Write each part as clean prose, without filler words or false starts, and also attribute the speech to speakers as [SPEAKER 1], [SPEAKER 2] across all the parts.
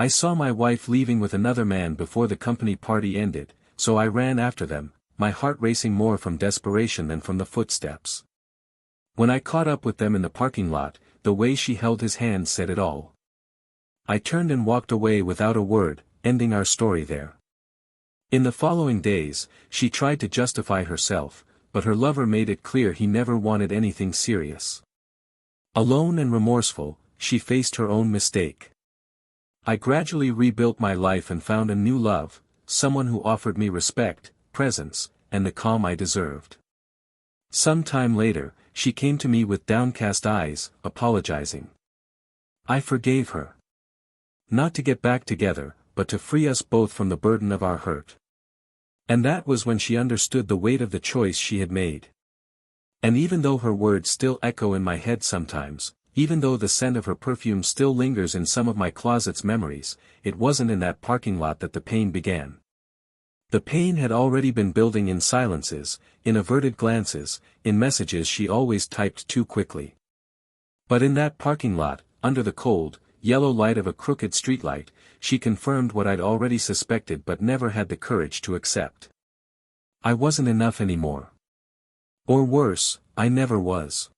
[SPEAKER 1] I saw my wife leaving with another man before the company party ended, so I ran after them, my heart racing more from desperation than from the footsteps. When I caught up with them in the parking lot, the way she held his hand said it all. I turned and walked away without a word, ending our story there. In the following days, she tried to justify herself, but her lover made it clear he never wanted anything serious. Alone and remorseful, she faced her own mistake. I gradually rebuilt my life and found a new love, someone who offered me respect, presence, and the calm I deserved. Some time later, she came to me with downcast eyes, apologizing. I forgave her. Not to get back together, but to free us both from the burden of our hurt. And that was when she understood the weight of the choice she had made. And even though her words still echo in my head sometimes, even though the scent of her perfume still lingers in some of my closet's memories, it wasn't in that parking lot that the pain began. The pain had already been building in silences, in averted glances, in messages she always typed too quickly. But in that parking lot, under the cold, yellow light of a crooked streetlight, she confirmed what I'd already suspected but never had the courage to accept. I wasn't enough anymore. Or worse, I never was.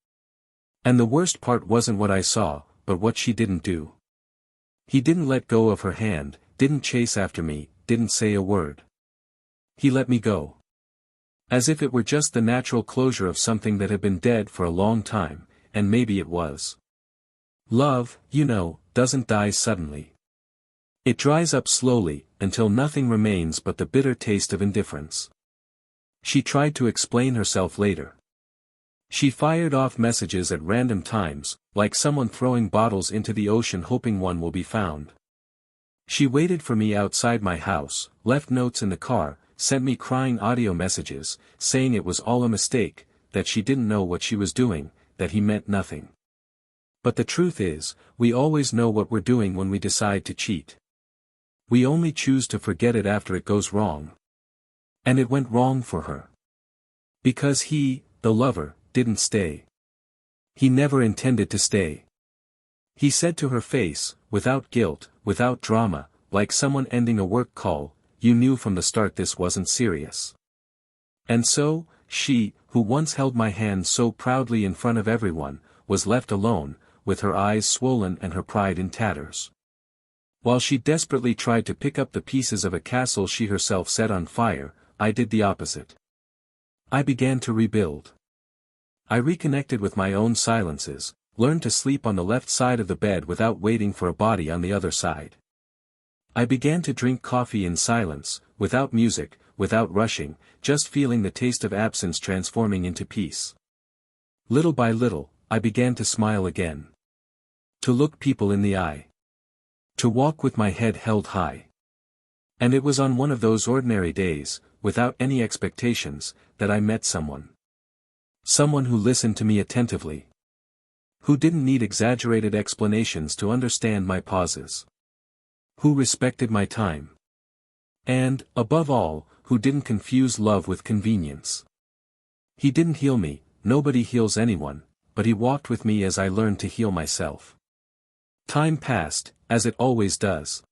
[SPEAKER 1] And the worst part wasn't what I saw, but what she didn't do. He didn't let go of her hand, didn't chase after me, didn't say a word. He let me go. As if it were just the natural closure of something that had been dead for a long time, and maybe it was. Love, you know, doesn't die suddenly. It dries up slowly, until nothing remains but the bitter taste of indifference. She tried to explain herself later. She fired off messages at random times, like someone throwing bottles into the ocean hoping one will be found. She waited for me outside my house, left notes in the car, sent me crying audio messages, saying it was all a mistake, that she didn't know what she was doing, that he meant nothing. But the truth is, we always know what we're doing when we decide to cheat. We only choose to forget it after it goes wrong. And it went wrong for her. Because he, the lover, didn't stay. He never intended to stay. He said to her face, without guilt, without drama, like someone ending a work call, "You knew from the start this wasn't serious." And so, she, who once held my hand so proudly in front of everyone, was left alone, with her eyes swollen and her pride in tatters. While she desperately tried to pick up the pieces of a castle she herself set on fire, I did the opposite. I began to rebuild. I reconnected with my own silences, learned to sleep on the left side of the bed without waiting for a body on the other side. I began to drink coffee in silence, without music, without rushing, just feeling the taste of absence transforming into peace. Little by little, I began to smile again. To look people in the eye. To walk with my head held high. And it was on one of those ordinary days, without any expectations, that I met someone. Someone who listened to me attentively. Who didn't need exaggerated explanations to understand my pauses. Who respected my time. And, above all, who didn't confuse love with convenience. He didn't heal me, nobody heals anyone, but he walked with me as I learned to heal myself. Time passed, as it always does.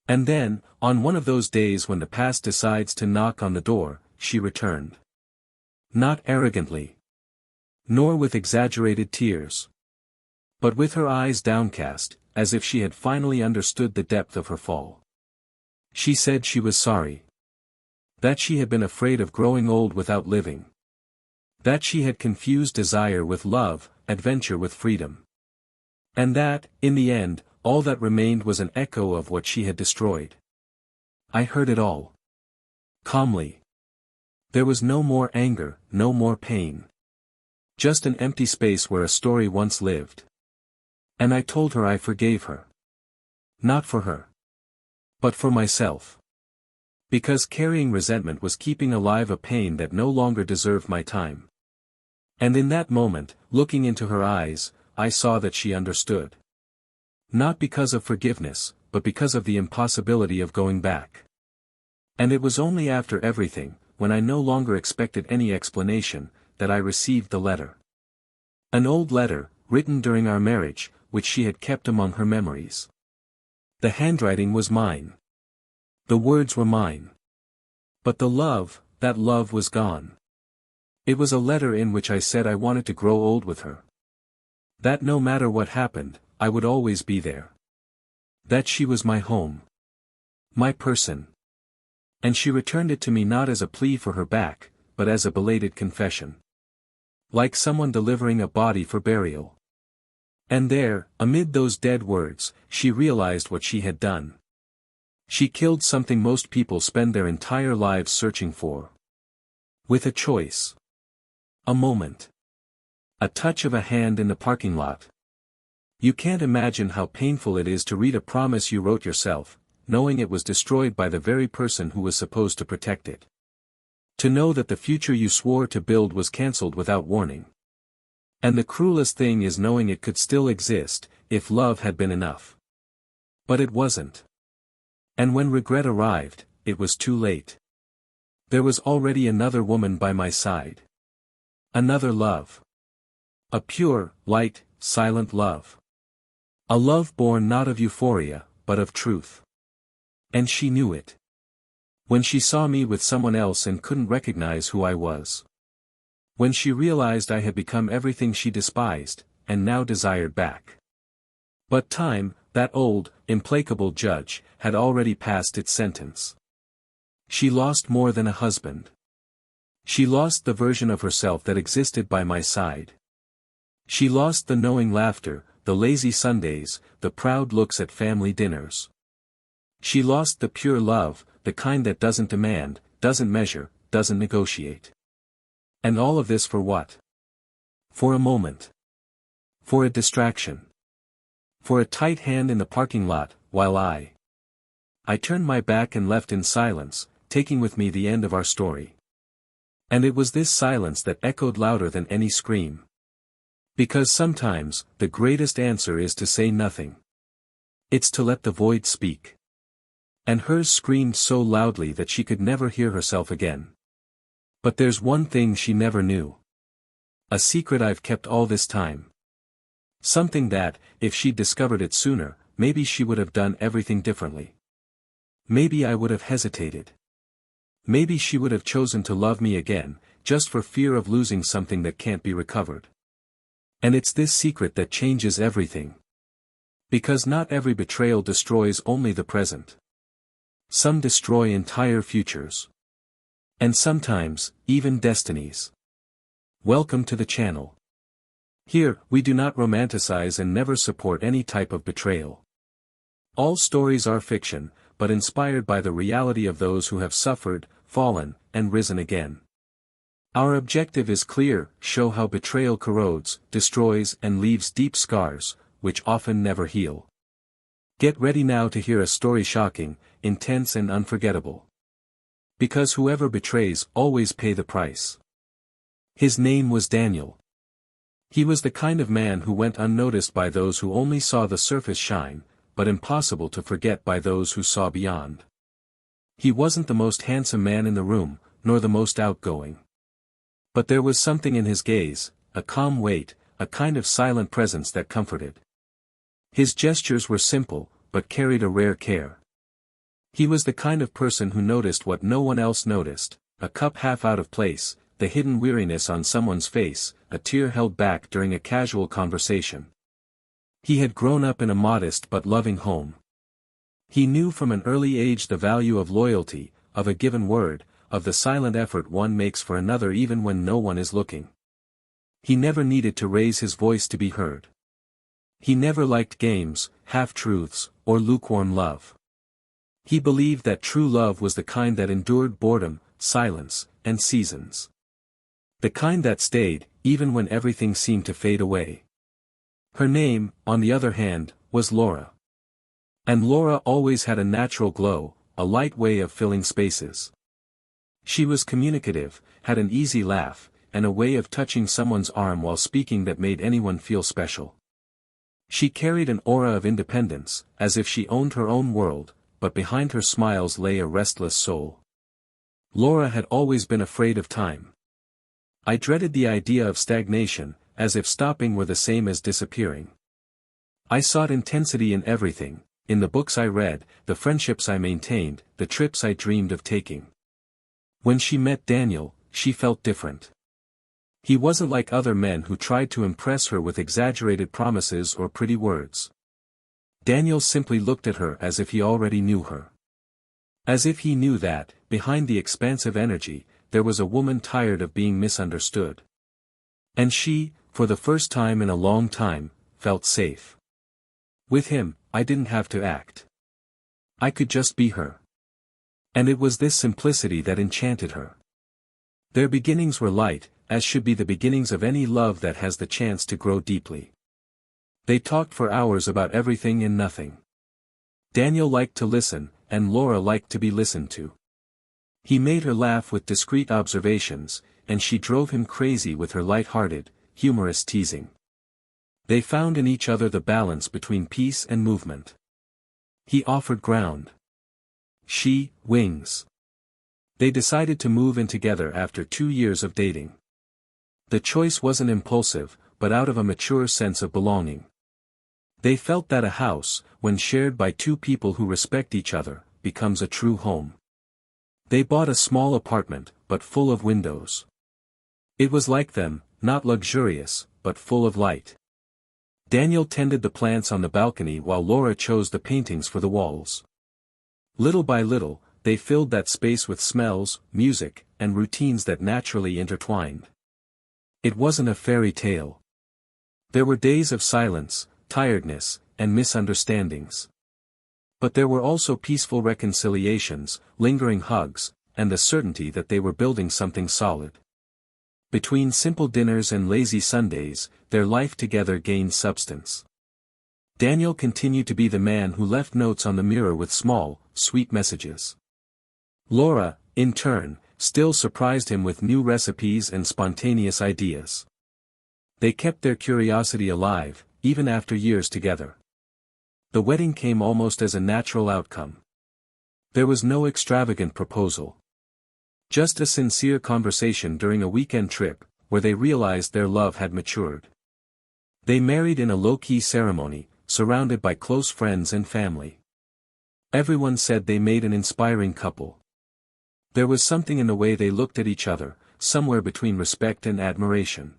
[SPEAKER 1] And then, on one of those days when the past decides to knock on the door, she returned. Not arrogantly. Nor with exaggerated tears. But with her eyes downcast, as if she had finally understood the depth of her fall. She said she was sorry. That she had been afraid of growing old without living. That she had confused desire with love, adventure with freedom. And that, in the end, all that remained was an echo of what she had destroyed. I heard it all. Calmly. There was no more anger, no more pain. Just an empty space where a story once lived. And I told her I forgave her. Not for her. But for myself. Because carrying resentment was keeping alive a pain that no longer deserved my time. And in that moment, looking into her eyes, I saw that she understood. Not because of forgiveness, but because of the impossibility of going back. And it was only after everything, when I no longer expected any explanation, that I received the letter. An old letter, written during our marriage, which she had kept among her memories. The handwriting was mine. The words were mine. But the love, that love was gone. It was a letter in which I said I wanted to grow old with her. That no matter what happened, I would always be there. That she was my home. My person. And she returned it to me not as a plea for her back, but as a belated confession. Like someone delivering a body for burial. And there, amid those dead words, she realized what she had done. She killed something most people spend their entire lives searching for. With a choice. A moment. A touch of a hand in the parking lot. You can't imagine how painful it is to read a promise you wrote yourself, knowing it was destroyed by the very person who was supposed to protect it. To know that the future you swore to build was cancelled without warning. And the cruelest thing is knowing it could still exist, if love had been enough. But it wasn't. And when regret arrived, it was too late. There was already another woman by my side. Another love. A pure, light, silent love. A love born not of euphoria, but of truth. And she knew it. When she saw me with someone else and couldn't recognize who I was. When she realized I had become everything she despised, and now desired back. But time, that old, implacable judge, had already passed its sentence. She lost more than a husband. She lost the version of herself that existed by my side. She lost the knowing laughter, the lazy Sundays, the proud looks at family dinners. She lost the pure love, the kind that doesn't demand, doesn't measure, doesn't negotiate. And all of this for what? For a moment. For a distraction. For a tight hand in the parking lot, while I turned my back and left in silence, taking with me the end of our story. And it was this silence that echoed louder than any scream. Because sometimes, the greatest answer is to say nothing. It's to let the void speak. And hers screamed so loudly that she could never hear herself again. But there's one thing she never knew. A secret I've kept all this time. Something that, if she'd discovered it sooner, maybe she would have done everything differently. Maybe I would have hesitated. Maybe she would have chosen to love me again, just for fear of losing something that can't be recovered. And it's this secret that changes everything. Because not every betrayal destroys only the present. Some destroy entire futures. And sometimes, even destinies. Welcome to the channel. Here, we do not romanticize and never support any type of betrayal. All stories are fiction, but inspired by the reality of those who have suffered, fallen, and risen again. Our objective is clear: show how betrayal corrodes, destroys, and leaves deep scars, which often never heal. Get ready now to hear a story shocking, intense and unforgettable. Because whoever betrays always pay the price. His name was Daniel. He was the kind of man who went unnoticed by those who only saw the surface shine, but impossible to forget by those who saw beyond. He wasn't the most handsome man in the room, nor the most outgoing. But there was something in his gaze, a calm weight, a kind of silent presence that comforted. His gestures were simple, but carried a rare care. He was the kind of person who noticed what no one else noticed: a cup half out of place, the hidden weariness on someone's face, a tear held back during a casual conversation. He had grown up in a modest but loving home. He knew from an early age the value of loyalty, of a given word, of the silent effort one makes for another even when no one is looking. He never needed to raise his voice to be heard. He never liked games, half-truths, or lukewarm love. He believed that true love was the kind that endured boredom, silence, and seasons. The kind that stayed, even when everything seemed to fade away. Her name, on the other hand, was Laura. And Laura always had a natural glow, a light way of filling spaces. She was communicative, had an easy laugh, and a way of touching someone's arm while speaking that made anyone feel special. She carried an aura of independence, as if she owned her own world, but behind her smiles lay a restless soul. Laura had always been afraid of time. I dreaded the idea of stagnation, as if stopping were the same as disappearing. I sought intensity in everything, in the books I read, the friendships I maintained, the trips I dreamed of taking. When she met Daniel, she felt different. He wasn't like other men who tried to impress her with exaggerated promises or pretty words. Daniel simply looked at her as if he already knew her. As if he knew that, behind the expansive energy, there was a woman tired of being misunderstood. And she, for the first time in a long time, felt safe. With him, I didn't have to act. I could just be her. And it was this simplicity that enchanted her. Their beginnings were light, as should be the beginnings of any love that has the chance to grow deeply. They talked for hours about everything and nothing. Daniel liked to listen, and Laura liked to be listened to. He made her laugh with discreet observations, and she drove him crazy with her light-hearted, humorous teasing. They found in each other the balance between peace and movement. He offered ground. She, wings. They decided to move in together after 2 years of dating. The choice wasn't impulsive, but out of a mature sense of belonging. They felt that a house, when shared by two people who respect each other, becomes a true home. They bought a small apartment, but full of windows. It was like them, not luxurious, but full of light. Daniel tended the plants on the balcony while Laura chose the paintings for the walls. Little by little, they filled that space with smells, music, and routines that naturally intertwined. It wasn't a fairy tale. There were days of silence, tiredness, and misunderstandings. But there were also peaceful reconciliations, lingering hugs, and the certainty that they were building something solid. Between simple dinners and lazy Sundays, their life together gained substance. Daniel continued to be the man who left notes on the mirror with small, sweet messages. Laura, in turn, still surprised him with new recipes and spontaneous ideas. They kept their curiosity alive, even after years together. The wedding came almost as a natural outcome. There was no extravagant proposal. Just a sincere conversation during a weekend trip, where they realized their love had matured. They married in a low-key ceremony, surrounded by close friends and family. Everyone said they made an inspiring couple. There was something in the way they looked at each other, somewhere between respect and admiration.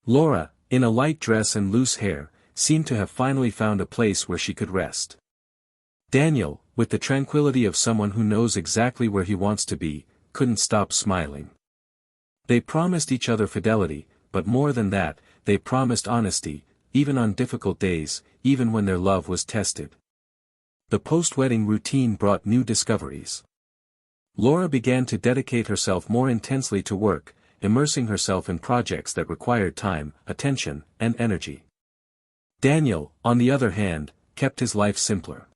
[SPEAKER 1] Laura, in a light dress and loose hair, seemed to have finally found a place where she could rest. Daniel, with the tranquility of someone who knows exactly where he wants to be, couldn't stop smiling. They promised each other fidelity, but more than that, they promised honesty, even on difficult days, even when their love was tested. The post-wedding routine brought new discoveries. Laura began to dedicate herself more intensely to work, immersing herself in projects that required time, attention, and energy. Daniel, on the other hand, kept his life simpler.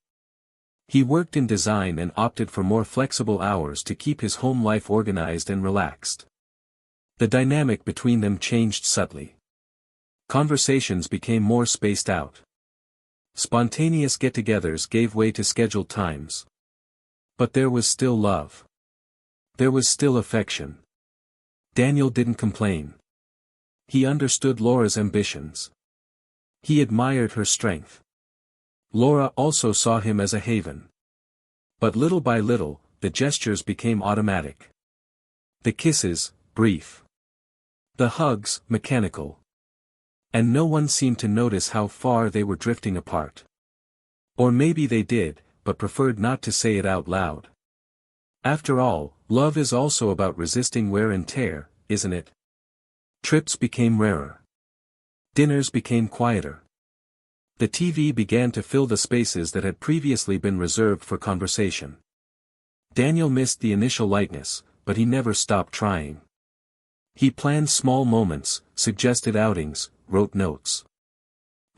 [SPEAKER 1] He worked in design and opted for more flexible hours to keep his home life organized and relaxed. The dynamic between them changed subtly. Conversations became more spaced out. Spontaneous get-togethers gave way to scheduled times. But there was still love. There was still affection. Daniel didn't complain. He understood Laura's ambitions. He admired her strength. Laura also saw him as a haven. But little by little, the gestures became automatic. The kisses, brief. The hugs, mechanical. And no one seemed to notice how far they were drifting apart. Or maybe they did, but preferred not to say it out loud. After all, love is also about resisting wear and tear, isn't it? Trips became rarer. Dinners became quieter. The TV began to fill the spaces that had previously been reserved for conversation. Daniel missed the initial lightness, but he never stopped trying. He planned small moments, suggested outings, wrote notes.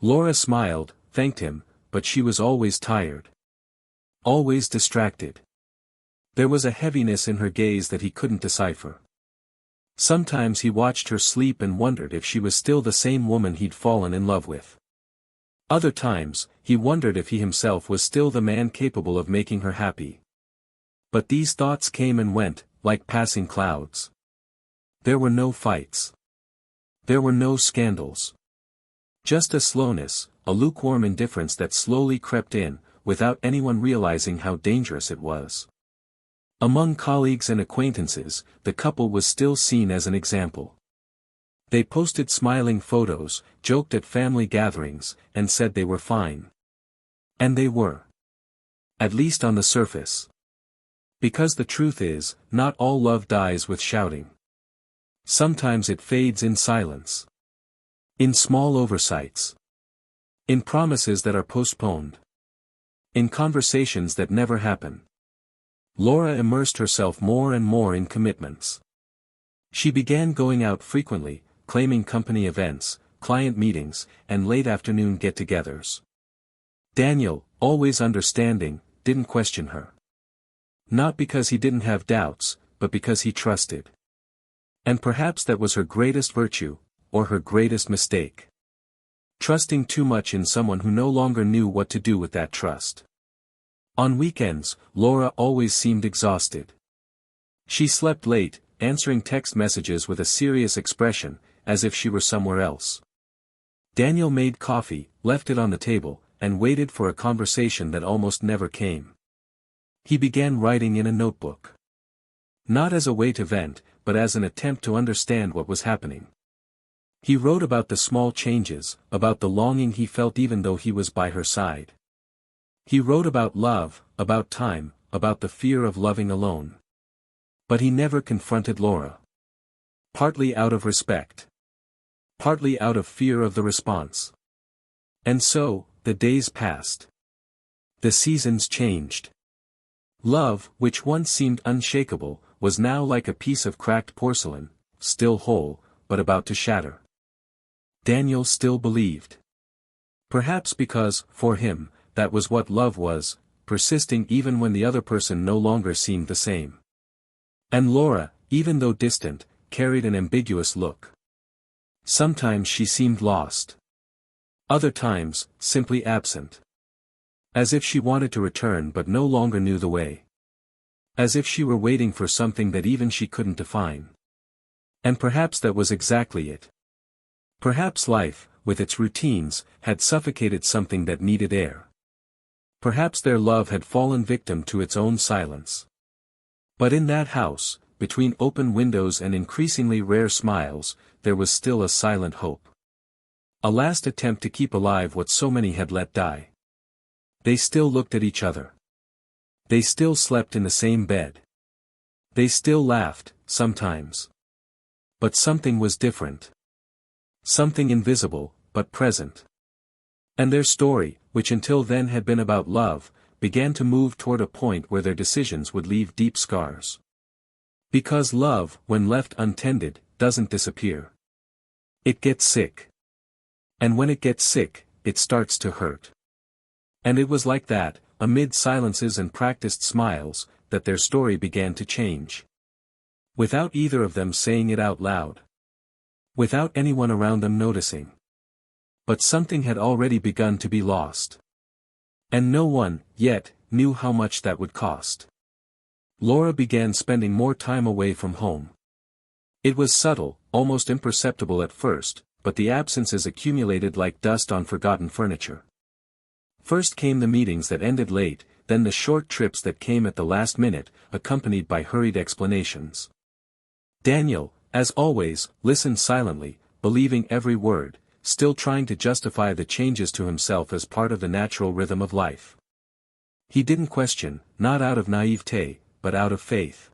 [SPEAKER 1] Laura smiled, thanked him, but she was always tired. Always distracted. There was a heaviness in her gaze that he couldn't decipher. Sometimes he watched her sleep and wondered if she was still the same woman he'd fallen in love with. Other times, he wondered if he himself was still the man capable of making her happy. But these thoughts came and went, like passing clouds. There were no fights. There were no scandals. Just a slowness, a lukewarm indifference that slowly crept in, without anyone realizing how dangerous it was. Among colleagues and acquaintances, the couple was still seen as an example. They posted smiling photos, joked at family gatherings, and said they were fine. And they were. At least on the surface. Because the truth is, not all love dies with shouting. Sometimes it fades in silence. In small oversights. In promises that are postponed. In conversations that never happen. Laura immersed herself more and more in commitments. She began going out frequently, claiming company events, client meetings, and late afternoon get-togethers. Daniel, always understanding, didn't question her. Not because he didn't have doubts, but because he trusted. And perhaps that was her greatest virtue, or her greatest mistake. Trusting too much in someone who no longer knew what to do with that trust. On weekends, Laura always seemed exhausted. She slept late, answering text messages with a serious expression, as if she were somewhere else. Daniel made coffee, left it on the table, and waited for a conversation that almost never came. He began writing in a notebook. Not as a way to vent, but as an attempt to understand what was happening. He wrote about the small changes, about the longing he felt even though he was by her side. He wrote about love, about time, about the fear of loving alone. But he never confronted Laura. Partly out of respect. Partly out of fear of the response. And so, the days passed. The seasons changed. Love, which once seemed unshakable, was now like a piece of cracked porcelain, still whole, but about to shatter. Daniel still believed. Perhaps because, for him, that was what love was, persisting even when the other person no longer seemed the same. And Laura, even though distant, carried an ambiguous look. Sometimes she seemed lost. Other times, simply absent. As if she wanted to return but no longer knew the way. As if she were waiting for something that even she couldn't define. And perhaps that was exactly it. Perhaps life, with its routines, had suffocated something that needed air. Perhaps their love had fallen victim to its own silence. But in that house, between open windows and increasingly rare smiles, there was still a silent hope. A last attempt to keep alive what so many had let die. They still looked at each other. They still slept in the same bed. They still laughed, sometimes. But something was different. Something invisible, but present. And their story, which until then had been about love, began to move toward a point where their decisions would leave deep scars. Because love, when left untended, doesn't disappear. It gets sick. And when it gets sick, it starts to hurt. And it was like that, amid silences and practiced smiles, that their story began to change. Without either of them saying it out loud. Without anyone around them noticing. But something had already begun to be lost. And no one, yet, knew how much that would cost. Laura began spending more time away from home. It was subtle, almost imperceptible at first, but the absences accumulated like dust on forgotten furniture. First came the meetings that ended late, then the short trips that came at the last minute, accompanied by hurried explanations. Daniel, as always, listened silently, believing every word, still trying to justify the changes to himself as part of the natural rhythm of life. He didn't question, not out of naivete, but out of faith.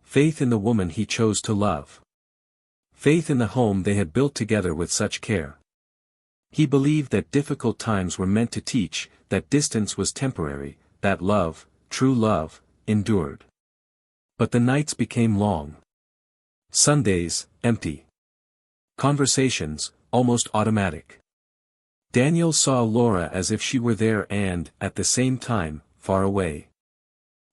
[SPEAKER 1] Faith in the woman he chose to love. Faith in the home they had built together with such care. He believed that difficult times were meant to teach, that distance was temporary, that love, true love, endured. But the nights became long. Sundays, empty. Conversations, almost automatic. Daniel saw Laura as if she were there and, at the same time, far away.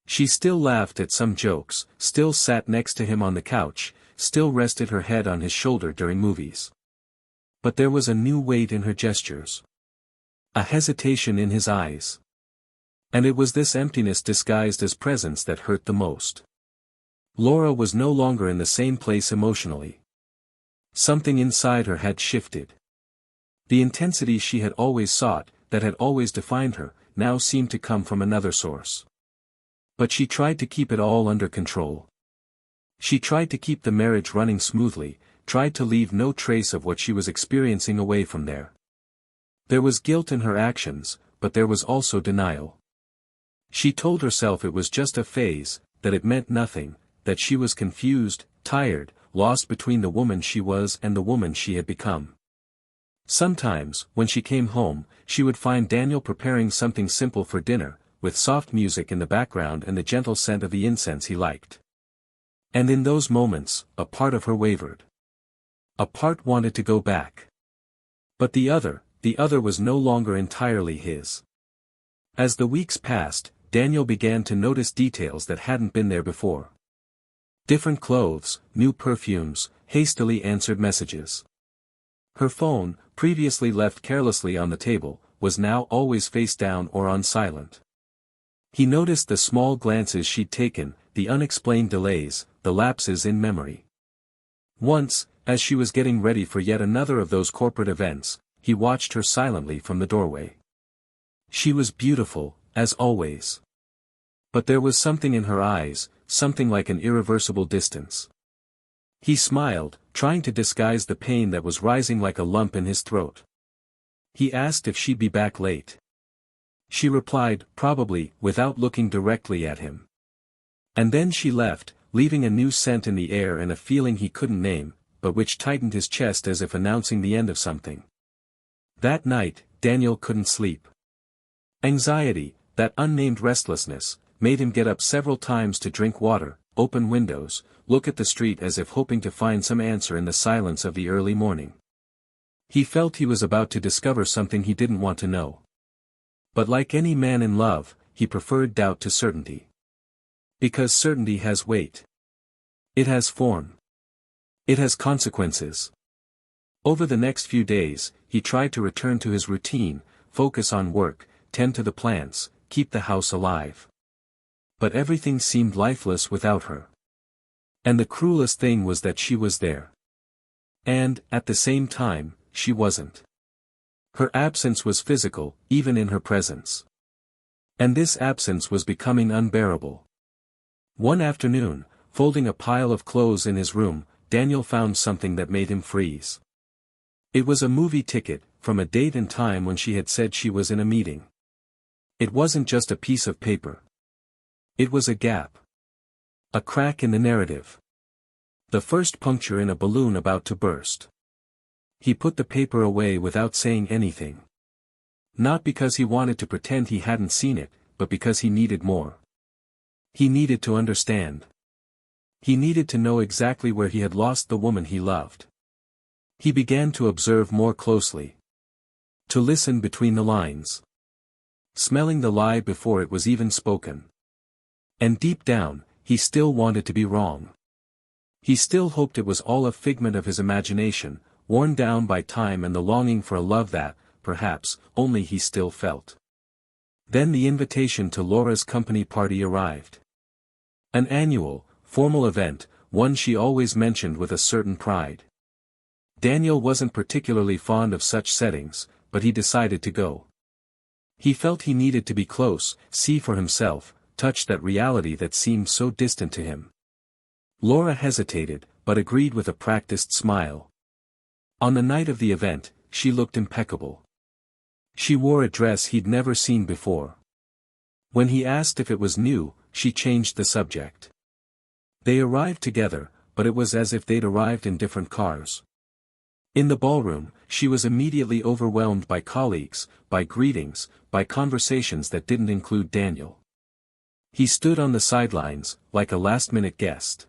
[SPEAKER 1] She still laughed at some jokes, still sat next to him on the couch, still rested her head on his shoulder during movies. But there was a new weight in her gestures. A hesitation in his eyes. And it was this emptiness disguised as presence that hurt the most. Laura was no longer in the same place emotionally. Something inside her had shifted. The intensity she had always sought, that had always defined her, now seemed to come from another source. But she tried to keep it all under control. She tried to keep the marriage running smoothly, tried to leave no trace of what she was experiencing away from there. There was guilt in her actions, but there was also denial. She told herself it was just a phase, that it meant nothing, that she was confused, tired, lost between the woman she was and the woman she had become. Sometimes, when she came home, she would find Daniel preparing something simple for dinner, with soft music in the background and the gentle scent of the incense he liked. And in those moments, a part of her wavered. A part wanted to go back. But the other was no longer entirely his. As the weeks passed, Daniel began to notice details that hadn't been there before. Different clothes, new perfumes, hastily answered messages. Her phone, previously left carelessly on the table, was now always face down or on silent. He noticed the small glances she'd taken, the unexplained delays, the lapses in memory. Once, as she was getting ready for yet another of those corporate events, he watched her silently from the doorway. She was beautiful, as always. But there was something in her eyes, something like an irreversible distance. He smiled, trying to disguise the pain that was rising like a lump in his throat. He asked if she'd be back late. She replied, probably, without looking directly at him. And then she left, leaving a new scent in the air and a feeling he couldn't name, but which tightened his chest as if announcing the end of something. That night, Daniel couldn't sleep. Anxiety, that unnamed restlessness, made him get up several times to drink water, open windows, look at the street as if hoping to find some answer in the silence of the early morning. He felt he was about to discover something he didn't want to know. But like any man in love, he preferred doubt to certainty. Because certainty has weight. It has form. It has consequences. Over the next few days, he tried to return to his routine, focus on work, tend to the plants, keep the house alive. But everything seemed lifeless without her. And the cruelest thing was that she was there. And, at the same time, she wasn't. Her absence was physical, even in her presence. And this absence was becoming unbearable. One afternoon, folding a pile of clothes in his room, Daniel found something that made him freeze. It was a movie ticket, from a date and time when she had said she was in a meeting. It wasn't just a piece of paper. It was a gap. A crack in the narrative. The first puncture in a balloon about to burst. He put the paper away without saying anything. Not because he wanted to pretend he hadn't seen it, but because he needed more. He needed to understand. He needed to know exactly where he had lost the woman he loved. He began to observe more closely. To listen between the lines. Smelling the lie before it was even spoken. And deep down, he still wanted to be wrong. He still hoped it was all a figment of his imagination, worn down by time and the longing for a love that, perhaps, only he still felt. Then the invitation to Laura's company party arrived. An annual, formal event, one she always mentioned with a certain pride. Daniel wasn't particularly fond of such settings, but he decided to go. He felt he needed to be close, see for himself, touch that reality that seemed so distant to him. Laura hesitated, but agreed with a practiced smile. On the night of the event, she looked impeccable. She wore a dress he'd never seen before. When he asked if it was new, she changed the subject. They arrived together, but it was as if they'd arrived in different cars. In the ballroom, she was immediately overwhelmed by colleagues, by greetings, by conversations that didn't include Daniel. He stood on the sidelines, like a last-minute guest.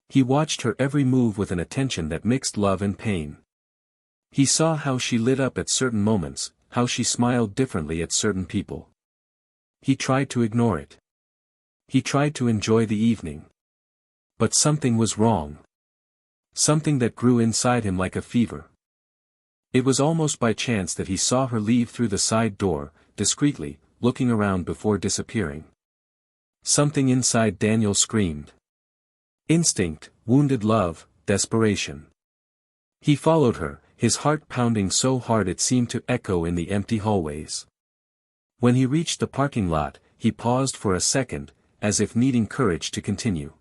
[SPEAKER 1] He watched her every move with an attention that mixed love and pain. He saw how she lit up at certain moments, how she smiled differently at certain people. He tried to ignore it. He tried to enjoy the evening. But something was wrong. Something that grew inside him like a fever. It was almost by chance that he saw her leave through the side door, discreetly, looking around before disappearing. Something inside Daniel screamed. Instinct, wounded love, desperation. He followed her, his heart pounding so hard it seemed to echo in the empty hallways. When he reached the parking lot, he paused for a second, as if needing courage to continue.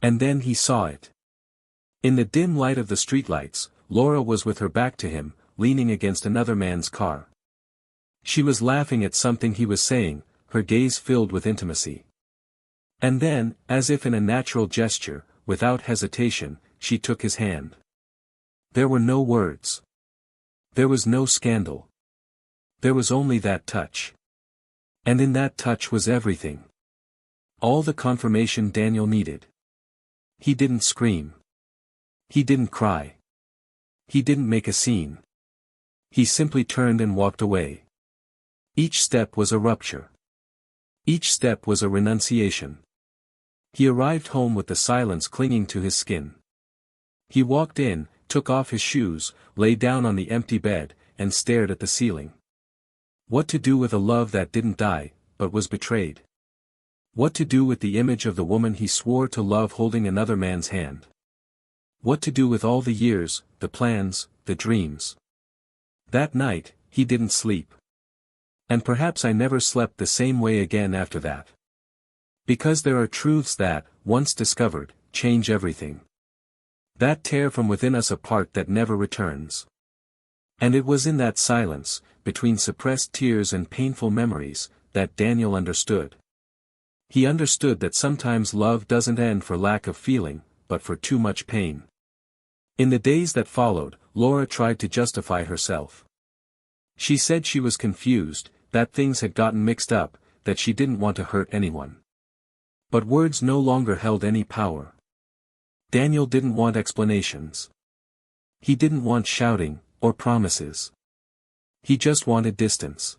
[SPEAKER 1] And then he saw it. In the dim light of the streetlights, Laura was with her back to him, leaning against another man's car. She was laughing at something he was saying, her gaze filled with intimacy. And then, as if in a natural gesture, without hesitation, she took his hand. There were no words. There was no scandal. There was only that touch. And in that touch was everything. All the confirmation Daniel needed. He didn't scream. He didn't cry. He didn't make a scene. He simply turned and walked away. Each step was a rupture. Each step was a renunciation. He arrived home with the silence clinging to his skin. He walked in, took off his shoes, lay down on the empty bed, and stared at the ceiling. What to do with a love that didn't die, but was betrayed? What to do with the image of the woman he swore to love holding another man's hand? What to do with all the years, the plans, the dreams? That night, he didn't sleep. And perhaps I never slept the same way again after that. Because there are truths that, once discovered, change everything. That tear from within us a part that never returns. And it was in that silence, between suppressed tears and painful memories, that Daniel understood. He understood that sometimes love doesn't end for lack of feeling, but for too much pain. In the days that followed, Laura tried to justify herself. She said she was confused, that things had gotten mixed up, that she didn't want to hurt anyone. But words no longer held any power. Daniel didn't want explanations. He didn't want shouting, or promises. He just wanted distance.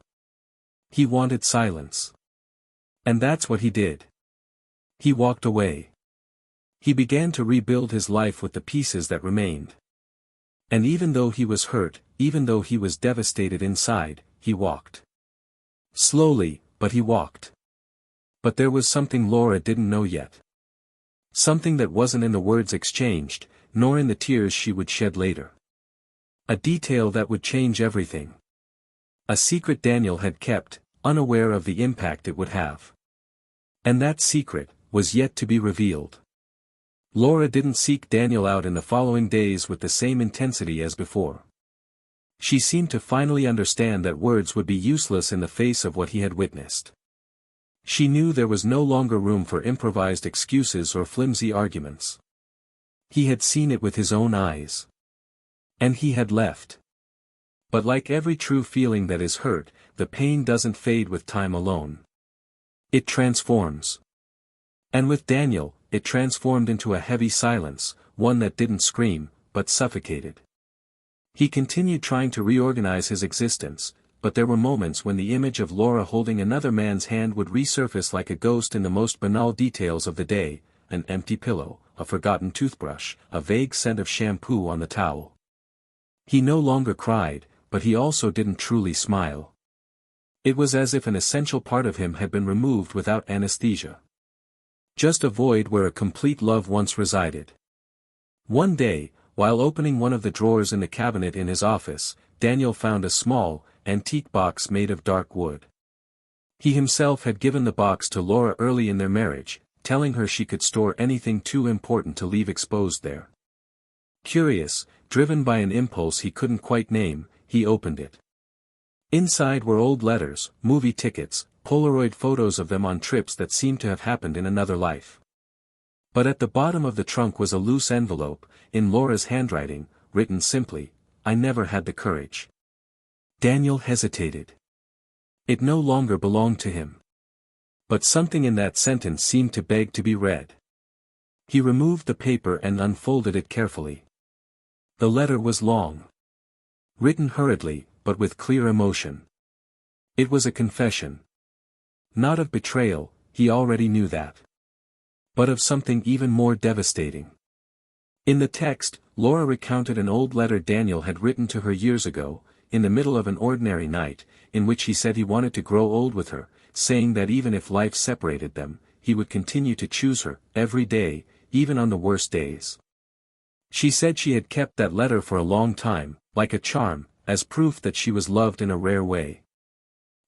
[SPEAKER 1] He wanted silence. And that's what he did. He walked away. He began to rebuild his life with the pieces that remained. And even though he was hurt, even though he was devastated inside, he walked. Slowly, but he walked. But there was something Laura didn't know yet. Something that wasn't in the words exchanged, nor in the tears she would shed later. A detail that would change everything. A secret Daniel had kept, unaware of the impact it would have. And that secret was yet to be revealed. Laura didn't seek Daniel out in the following days with the same intensity as before. She seemed to finally understand that words would be useless in the face of what he had witnessed. She knew there was no longer room for improvised excuses or flimsy arguments. He had seen it with his own eyes. And he had left. But like every true feeling that is hurt, the pain doesn't fade with time alone. It transforms. And with Daniel, it transformed into a heavy silence, one that didn't scream, but suffocated. He continued trying to reorganize his existence, but there were moments when the image of Laura holding another man's hand would resurface like a ghost in the most banal details of the day, an empty pillow, a forgotten toothbrush, a vague scent of shampoo on the towel. He no longer cried, but he also didn't truly smile. It was as if an essential part of him had been removed without anesthesia. Just a void where a complete love once resided. One day, while opening one of the drawers in the cabinet in his office, Daniel found a small, antique box made of dark wood. He himself had given the box to Laura early in their marriage, telling her she could store anything too important to leave exposed there. Curious, driven by an impulse he couldn't quite name, he opened it. Inside were old letters, movie tickets, Polaroid photos of them on trips that seemed to have happened in another life. But at the bottom of the trunk was a loose envelope, in Laura's handwriting, written simply, "I never had the courage." Daniel hesitated. It no longer belonged to him. But something in that sentence seemed to beg to be read. He removed the paper and unfolded it carefully. The letter was long. Written hurriedly, but with clear emotion. It was a confession. Not of betrayal, he already knew that. But of something even more devastating. In the text, Laura recounted an old letter Daniel had written to her years ago, in the middle of an ordinary night, in which he said he wanted to grow old with her, saying that even if life separated them, he would continue to choose her, every day, even on the worst days. She said she had kept that letter for a long time, like a charm, as proof that she was loved in a rare way.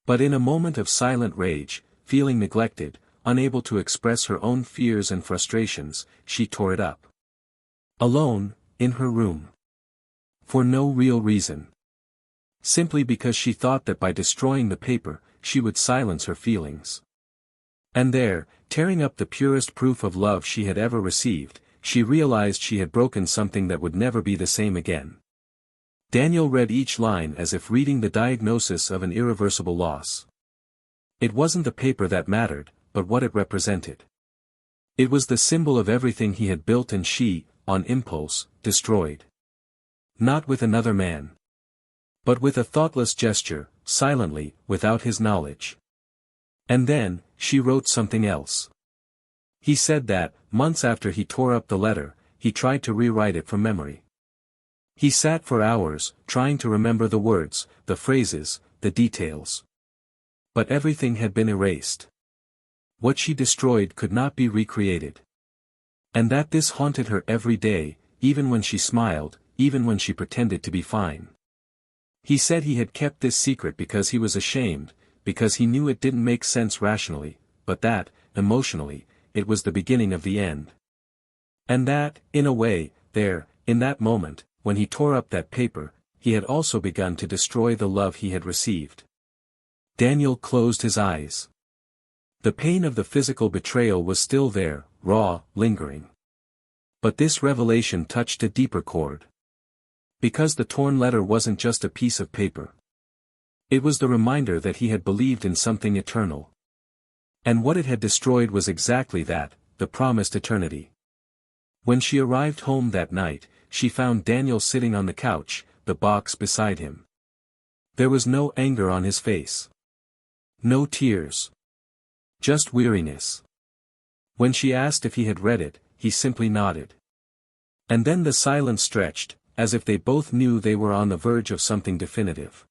[SPEAKER 1] But in a moment of silent rage, feeling neglected, unable to express her own fears and frustrations, she tore it up. Alone, in her room. For no real reason. Simply because she thought that by destroying the paper, she would silence her feelings. And there, tearing up the purest proof of love she had ever received, she realized she had broken something that would never be the same again. Daniel read each line as if reading the diagnosis of an irreversible loss. It wasn't the paper that mattered, but what it represented. It was the symbol of everything he had built and she, on impulse, destroyed. Not with another man. But with a thoughtless gesture, silently, without his knowledge. And then, she wrote something else. He said that, months after he tore up the letter, he tried to rewrite it from memory. He sat for hours, trying to remember the words, the phrases, the details. But everything had been erased. What she destroyed could not be recreated. And that this haunted her every day, even when she smiled, even when she pretended to be fine. He said he had kept this secret because he was ashamed, because he knew it didn't make sense rationally, but that, emotionally, it was the beginning of the end. And that, in a way, there, in that moment, when he tore up that paper, he had also begun to destroy the love he had received. Daniel closed his eyes. The pain of the physical betrayal was still there, raw, lingering. But this revelation touched a deeper chord. Because the torn letter wasn't just a piece of paper. It was the reminder that he had believed in something eternal. And what it had destroyed was exactly that, the promised eternity. When she arrived home that night, she found Daniel sitting on the couch, the box beside him. There was no anger on his face. No tears. Just weariness. When she asked if he had read it, he simply nodded. And then the silence stretched, as if they both knew they were on the verge of something definitive.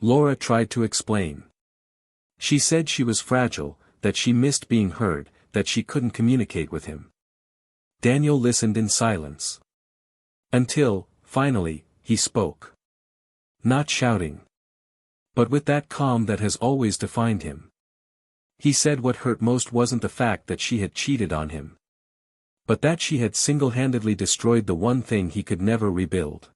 [SPEAKER 1] Laura tried to explain. She said she was fragile, that she missed being heard, that she couldn't communicate with him. Daniel listened in silence. Until, finally, he spoke. Not shouting. But with that calm that has always defined him. He said what hurt most wasn't the fact that she had cheated on him. But that she had single-handedly destroyed the one thing he could never rebuild.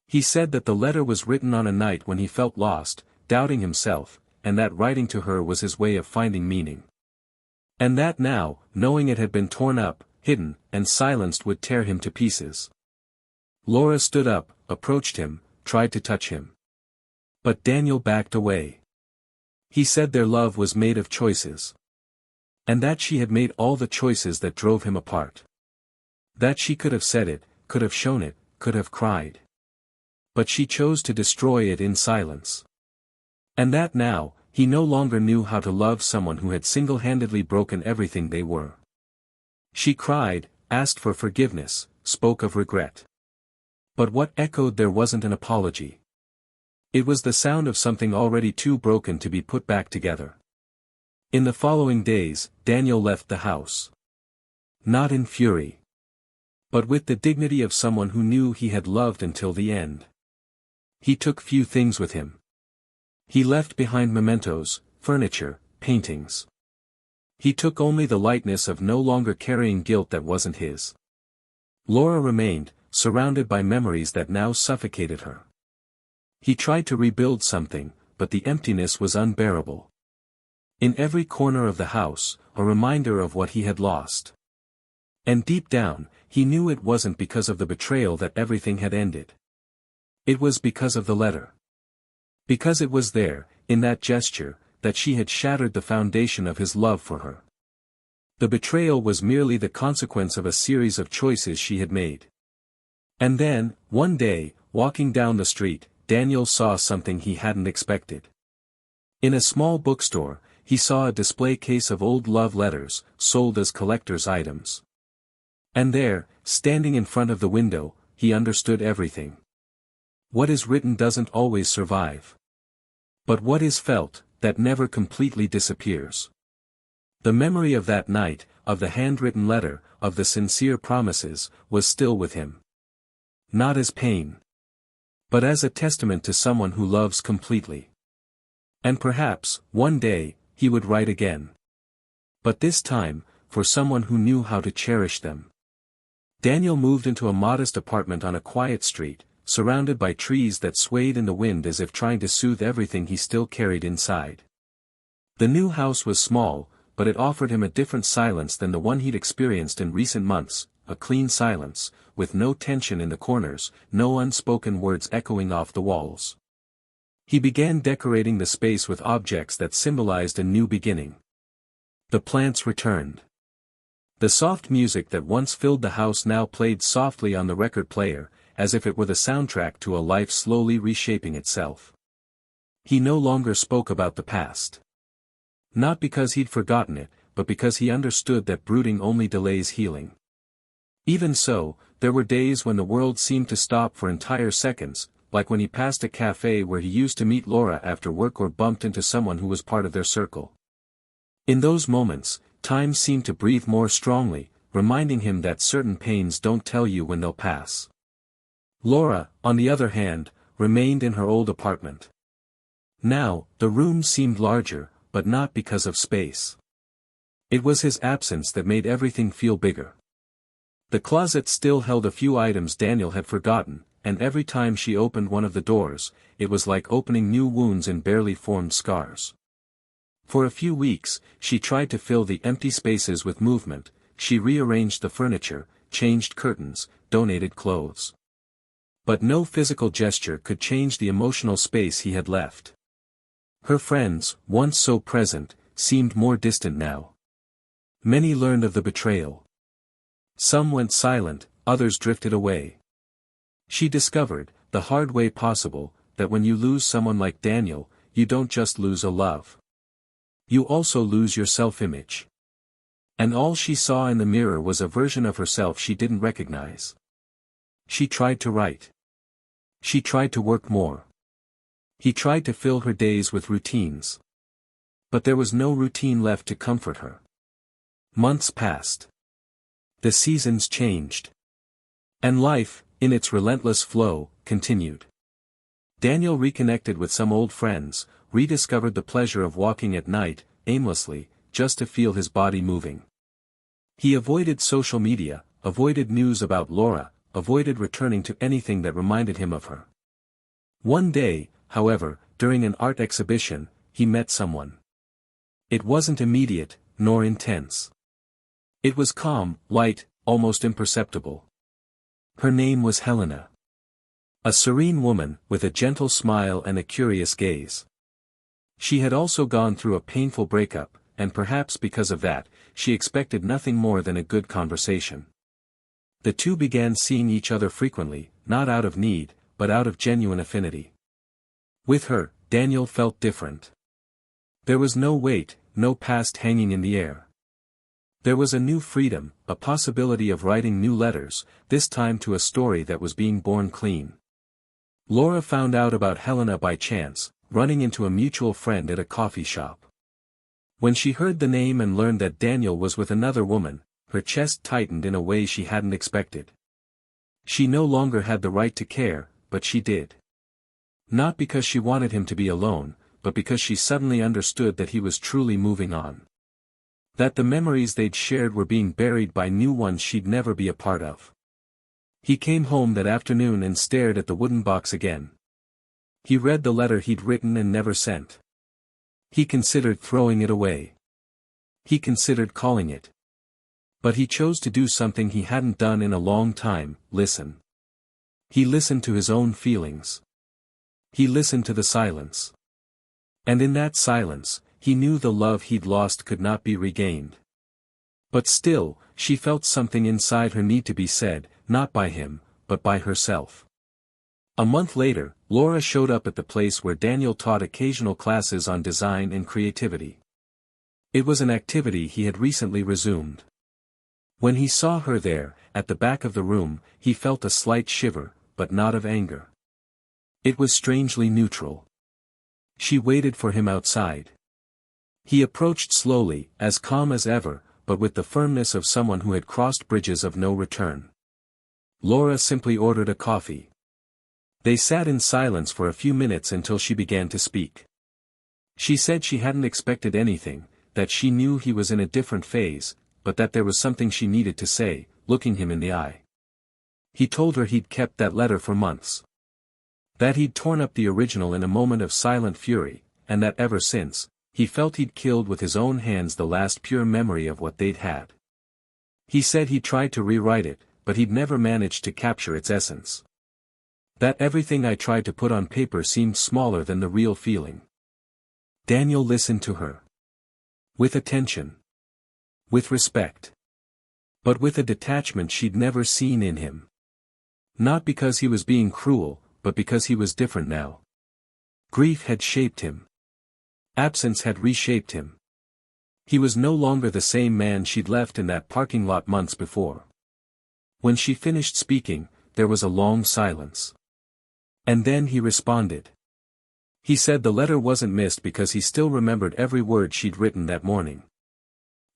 [SPEAKER 1] He said that the letter was written on a night when he felt lost, doubting himself, and that writing to her was his way of finding meaning. And that now, knowing it had been torn up, hidden, and silenced would tear him to pieces. Laura stood up, approached him, tried to touch him. But Daniel backed away. He said their love was made of choices. And that she had made all the choices that drove him apart. That she could have said it, could have shown it, could have cried. But she chose to destroy it in silence. And that now, he no longer knew how to love someone who had single-handedly broken everything they were. She cried, asked for forgiveness, spoke of regret. But what echoed there wasn't an apology. It was the sound of something already too broken to be put back together. In the following days, Daniel left the house. Not in fury. But with the dignity of someone who knew he had loved until the end. He took few things with him. He left behind mementos, furniture, paintings. He took only the lightness of no longer carrying guilt that wasn't his. Laura remained, surrounded by memories that now suffocated her. He tried to rebuild something, but the emptiness was unbearable. In every corner of the house, a reminder of what he had lost. And deep down, he knew it wasn't because of the betrayal that everything had ended. It was because of the letter. Because it was there, in that gesture, that she had shattered the foundation of his love for her. The betrayal was merely the consequence of a series of choices she had made. And then, one day, walking down the street, Daniel saw something he hadn't expected. In a small bookstore, he saw a display case of old love letters, sold as collector's items. And there, standing in front of the window, he understood everything. What is written doesn't always survive. But what is felt, that never completely disappears. The memory of that night, of the handwritten letter, of the sincere promises, was still with him. Not as pain. But as a testament to someone who loves completely. And perhaps, one day, he would write again. But this time, for someone who knew how to cherish them. Daniel moved into a modest apartment on a quiet street, surrounded by trees that swayed in the wind as if trying to soothe everything he still carried inside. The new house was small, but it offered him a different silence than the one he'd experienced in recent months, a clean silence, with no tension in the corners, no unspoken words echoing off the walls. He began decorating the space with objects that symbolized a new beginning. The plants returned. The soft music that once filled the house now played softly on the record player, as if it were the soundtrack to a life slowly reshaping itself. He no longer spoke about the past. Not because he'd forgotten it, but because he understood that brooding only delays healing. Even so, there were days when the world seemed to stop for entire seconds, like when he passed a cafe where he used to meet Laura after work or bumped into someone who was part of their circle. In those moments, time seemed to breathe more strongly, reminding him that certain pains don't tell you when they'll pass. Laura, on the other hand, remained in her old apartment. Now, the room seemed larger, but not because of space. It was his absence that made everything feel bigger. The closet still held a few items Daniel had forgotten, and every time she opened one of the doors, it was like opening new wounds in barely formed scars. For a few weeks, she tried to fill the empty spaces with movement. She rearranged the furniture, changed curtains, donated clothes. But no physical gesture could change the emotional space he had left. Her friends, once so present, seemed more distant now. Many learned of the betrayal. Some went silent, others drifted away. She discovered, the hard way possible, that when you lose someone like Daniel, you don't just lose a love. You also lose your self-image. And all she saw in the mirror was a version of herself she didn't recognize. She tried to write. She tried to work more. He tried to fill her days with routines. But there was no routine left to comfort her. Months passed. The seasons changed. And life, in its relentless flow, continued. Daniel reconnected with some old friends, rediscovered the pleasure of walking at night, aimlessly, just to feel his body moving. He avoided social media, avoided news about Laura, avoided returning to anything that reminded him of her. One day, however, during an art exhibition, he met someone. It wasn't immediate, nor intense. It was calm, light, almost imperceptible. Her name was Helena. A serene woman, with a gentle smile and a curious gaze. She had also gone through a painful breakup, and perhaps because of that, she expected nothing more than a good conversation. The two began seeing each other frequently, not out of need, but out of genuine affinity. With her, Daniel felt different. There was no weight, no past hanging in the air. There was a new freedom, a possibility of writing new letters, this time to a story that was being born clean. Laura found out about Helena by chance, running into a mutual friend at a coffee shop. When she heard the name and learned that Daniel was with another woman, her chest tightened in a way she hadn't expected. She no longer had the right to care, but she did. Not because she wanted him to be alone, but because she suddenly understood that he was truly moving on. That the memories they'd shared were being buried by new ones she'd never be a part of. He came home that afternoon and stared at the wooden box again. He read the letter he'd written and never sent. He considered throwing it away. He considered calling it. But he chose to do something he hadn't done in a long time, listen. He listened to his own feelings. He listened to the silence. And in that silence, he knew the love he'd lost could not be regained. But still, she felt something inside her need to be said, not by him, but by herself. A month later, Laura showed up at the place where Daniel taught occasional classes on design and creativity. It was an activity he had recently resumed. When he saw her there, at the back of the room, he felt a slight shiver, but not of anger. It was strangely neutral. She waited for him outside. He approached slowly, as calm as ever, but with the firmness of someone who had crossed bridges of no return. Laura simply ordered a coffee. They sat in silence for a few minutes until she began to speak. She said she hadn't expected anything, that she knew he was in a different phase, but that there was something she needed to say, looking him in the eye. He told her he'd kept that letter for months. That he'd torn up the original in a moment of silent fury, and that ever since, he felt he'd killed with his own hands the last pure memory of what they'd had. He said he'd tried to rewrite it, but he'd never managed to capture its essence. That everything I tried to put on paper seemed smaller than the real feeling. Daniel listened to her. With attention. With respect. But with a detachment she'd never seen in him. Not because he was being cruel, but because he was different now. Grief had shaped him. Absence had reshaped him. He was no longer the same man she'd left in that parking lot months before. When she finished speaking, there was a long silence. And then he responded. He said the letter wasn't missed because he still remembered every word she'd written that morning.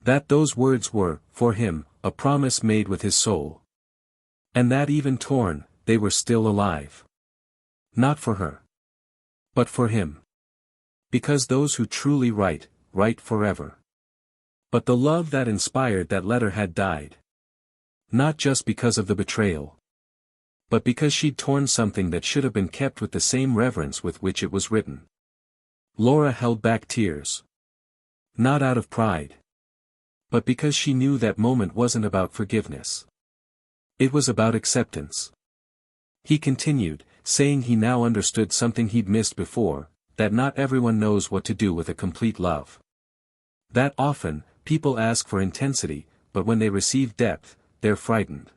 [SPEAKER 1] That those words were, for him, a promise made with his soul. And that even torn, they were still alive. Not for her. But for him. Because those who truly write, write forever. But the love that inspired that letter had died. Not just because of the betrayal. But because she'd torn something that should have been kept with the same reverence with which it was written. Laura held back tears. Not out of pride. But because she knew that moment wasn't about forgiveness. It was about acceptance. He continued, saying he now understood something he'd missed before, that not everyone knows what to do with a complete love. That often, people ask for intensity, but when they receive depth, they're frightened.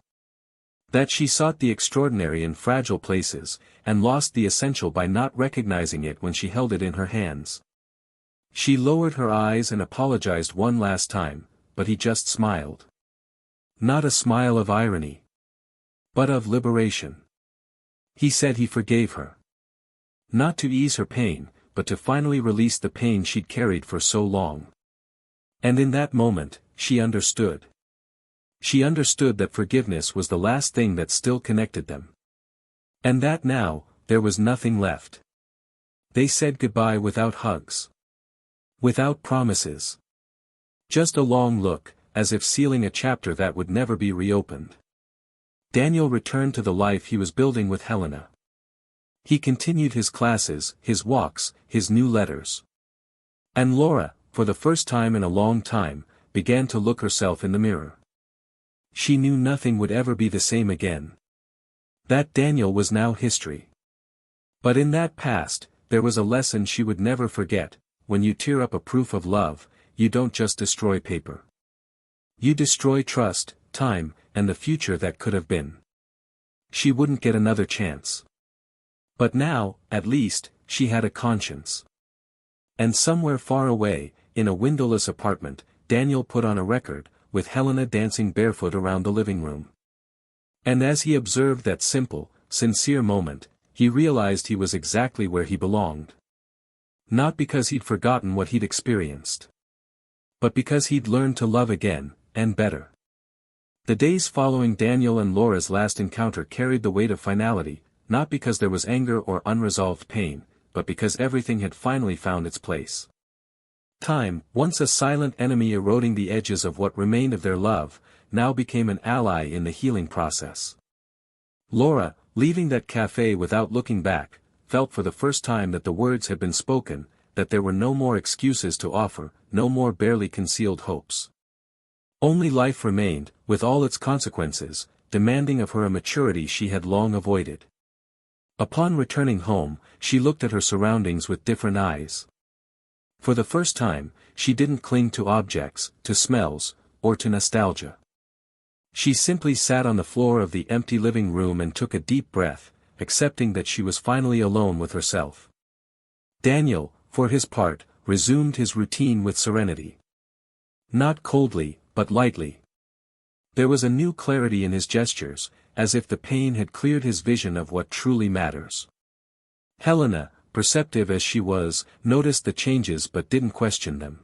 [SPEAKER 1] That she sought the extraordinary in fragile places, and lost the essential by not recognizing it when she held it in her hands. She lowered her eyes and apologized one last time, but he just smiled. Not a smile of irony. But of liberation. He said he forgave her. Not to ease her pain, but to finally release the pain she'd carried for so long. And in that moment, she understood. She understood that forgiveness was the last thing that still connected them. And that now, there was nothing left. They said goodbye without hugs. Without promises. Just a long look, as if sealing a chapter that would never be reopened. Daniel returned to the life he was building with Helena. He continued his classes, his walks, his new letters. And Laura, for the first time in a long time, began to look herself in the mirror. She knew nothing would ever be the same again. That Daniel was now history. But in that past, there was a lesson she would never forget: when you tear up a proof of love, you don't just destroy paper. You destroy trust, time, and the future that could have been. She wouldn't get another chance. But now, at least, she had a conscience. And somewhere far away, in a windowless apartment, Daniel put on a record, with Helena dancing barefoot around the living room. And as he observed that simple, sincere moment, he realized he was exactly where he belonged. Not because he'd forgotten what he'd experienced. But because he'd learned to love again, and better. The days following Daniel and Laura's last encounter carried the weight of finality, not because there was anger or unresolved pain, but because everything had finally found its place. Time, once a silent enemy eroding the edges of what remained of their love, now became an ally in the healing process. Laura, leaving that cafe without looking back, felt for the first time that the words had been spoken, that there were no more excuses to offer, no more barely concealed hopes. Only life remained, with all its consequences, demanding of her a maturity she had long avoided. Upon returning home, she looked at her surroundings with different eyes. For the first time, she didn't cling to objects, to smells, or to nostalgia. She simply sat on the floor of the empty living room and took a deep breath, accepting that she was finally alone with herself. Daniel, for his part, resumed his routine with serenity. Not coldly, but lightly. There was a new clarity in his gestures, as if the pain had cleared his vision of what truly matters. Helena, perceptive as she was, noticed the changes but didn't question them.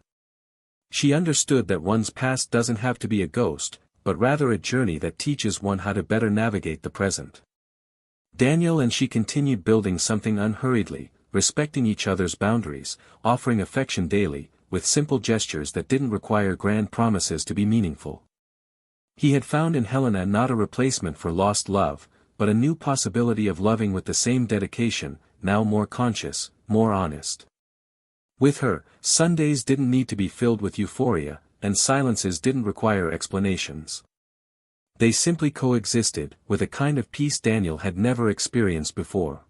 [SPEAKER 1] She understood that one's past doesn't have to be a ghost, but rather a journey that teaches one how to better navigate the present. Daniel and she continued building something unhurriedly, respecting each other's boundaries, offering affection daily, with simple gestures that didn't require grand promises to be meaningful. He had found in Helena not a replacement for lost love, but a new possibility of loving with the same dedication, now more conscious, more honest. With her, Sundays didn't need to be filled with euphoria, and silences didn't require explanations. They simply coexisted, with a kind of peace Daniel had never experienced before.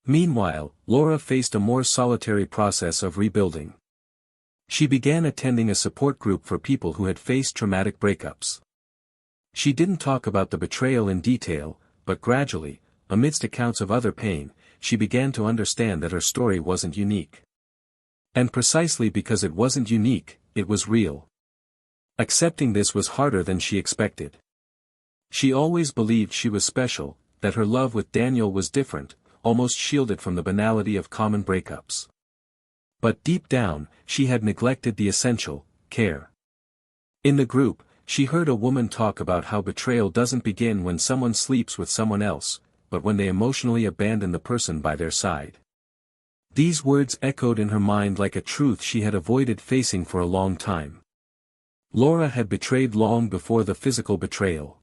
[SPEAKER 1] Meanwhile, Laura faced a more solitary process of rebuilding. She began attending a support group for people who had faced traumatic breakups. She didn't talk about the betrayal in detail, but gradually, amidst accounts of other pain, she began to understand that her story wasn't unique. And precisely because it wasn't unique, it was real. Accepting this was harder than she expected. She always believed she was special, that her love with Daniel was different, almost shielded from the banality of common breakups. But deep down, she had neglected the essential, care. In the group, she heard a woman talk about how betrayal doesn't begin when someone sleeps with someone else, but when they emotionally abandon the person by their side. These words echoed in her mind like a truth she had avoided facing for a long time. Laura had betrayed long before the physical betrayal.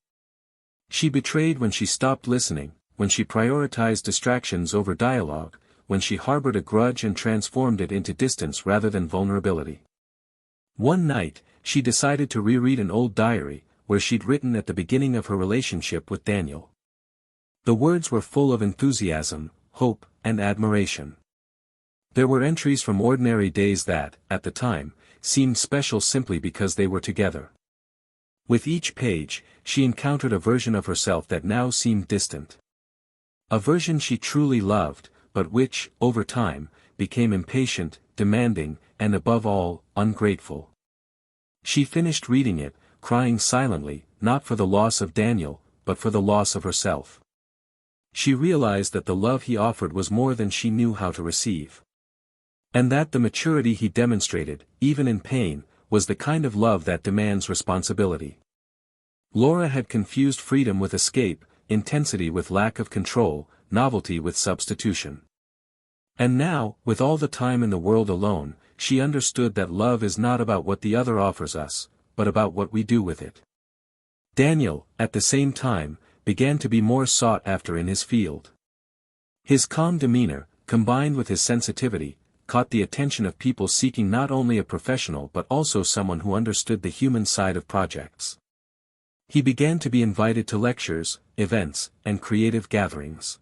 [SPEAKER 1] She betrayed when she stopped listening, when she prioritized distractions over dialogue, when she harbored a grudge and transformed it into distance rather than vulnerability. One night, she decided to reread an old diary, where she'd written at the beginning of her relationship with Daniel. The words were full of enthusiasm, hope, and admiration. There were entries from ordinary days that, at the time, seemed special simply because they were together. With each page, she encountered a version of herself that now seemed distant. A version she truly loved, but which, over time, became impatient, demanding, and above all, ungrateful. She finished reading it, crying silently, not for the loss of Daniel, but for the loss of herself. She realized that the love he offered was more than she knew how to receive. And that the maturity he demonstrated, even in pain, was the kind of love that demands responsibility. Laura had confused freedom with escape, intensity with lack of control, novelty with substitution. And now, with all the time in the world alone, she understood that love is not about what the other offers us, but about what we do with it. Daniel, at the same time, began to be more sought after in his field. His calm demeanor, combined with his sensitivity, caught the attention of people seeking not only a professional but also someone who understood the human side of projects. He began to be invited to lectures, events, and creative gatherings.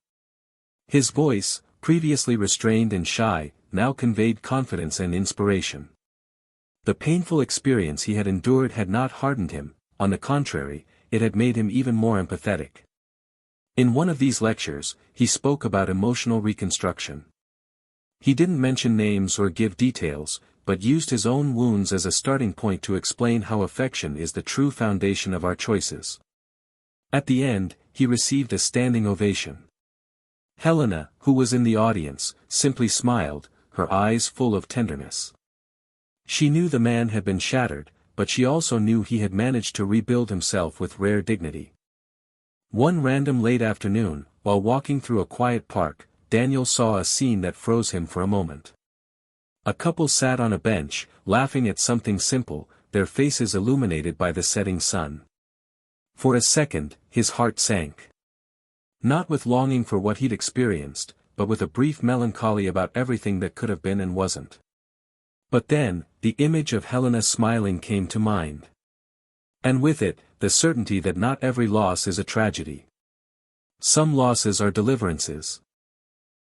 [SPEAKER 1] His voice, previously restrained and shy, now conveyed confidence and inspiration. The painful experience he had endured had not hardened him, on the contrary, it had made him even more empathetic. In one of these lectures, he spoke about emotional reconstruction. He didn't mention names or give details, but used his own wounds as a starting point to explain how affection is the true foundation of our choices. At the end, he received a standing ovation. Helena, who was in the audience, simply smiled, her eyes full of tenderness. She knew the man had been shattered, but she also knew he had managed to rebuild himself with rare dignity. One random late afternoon, while walking through a quiet park, Daniel saw a scene that froze him for a moment. A couple sat on a bench, laughing at something simple, their faces illuminated by the setting sun. For a second, his heart sank. Not with longing for what he'd experienced, but with a brief melancholy about everything that could have been and wasn't. But then, the image of Helena smiling came to mind. And with it, the certainty that not every loss is a tragedy. Some losses are deliverances.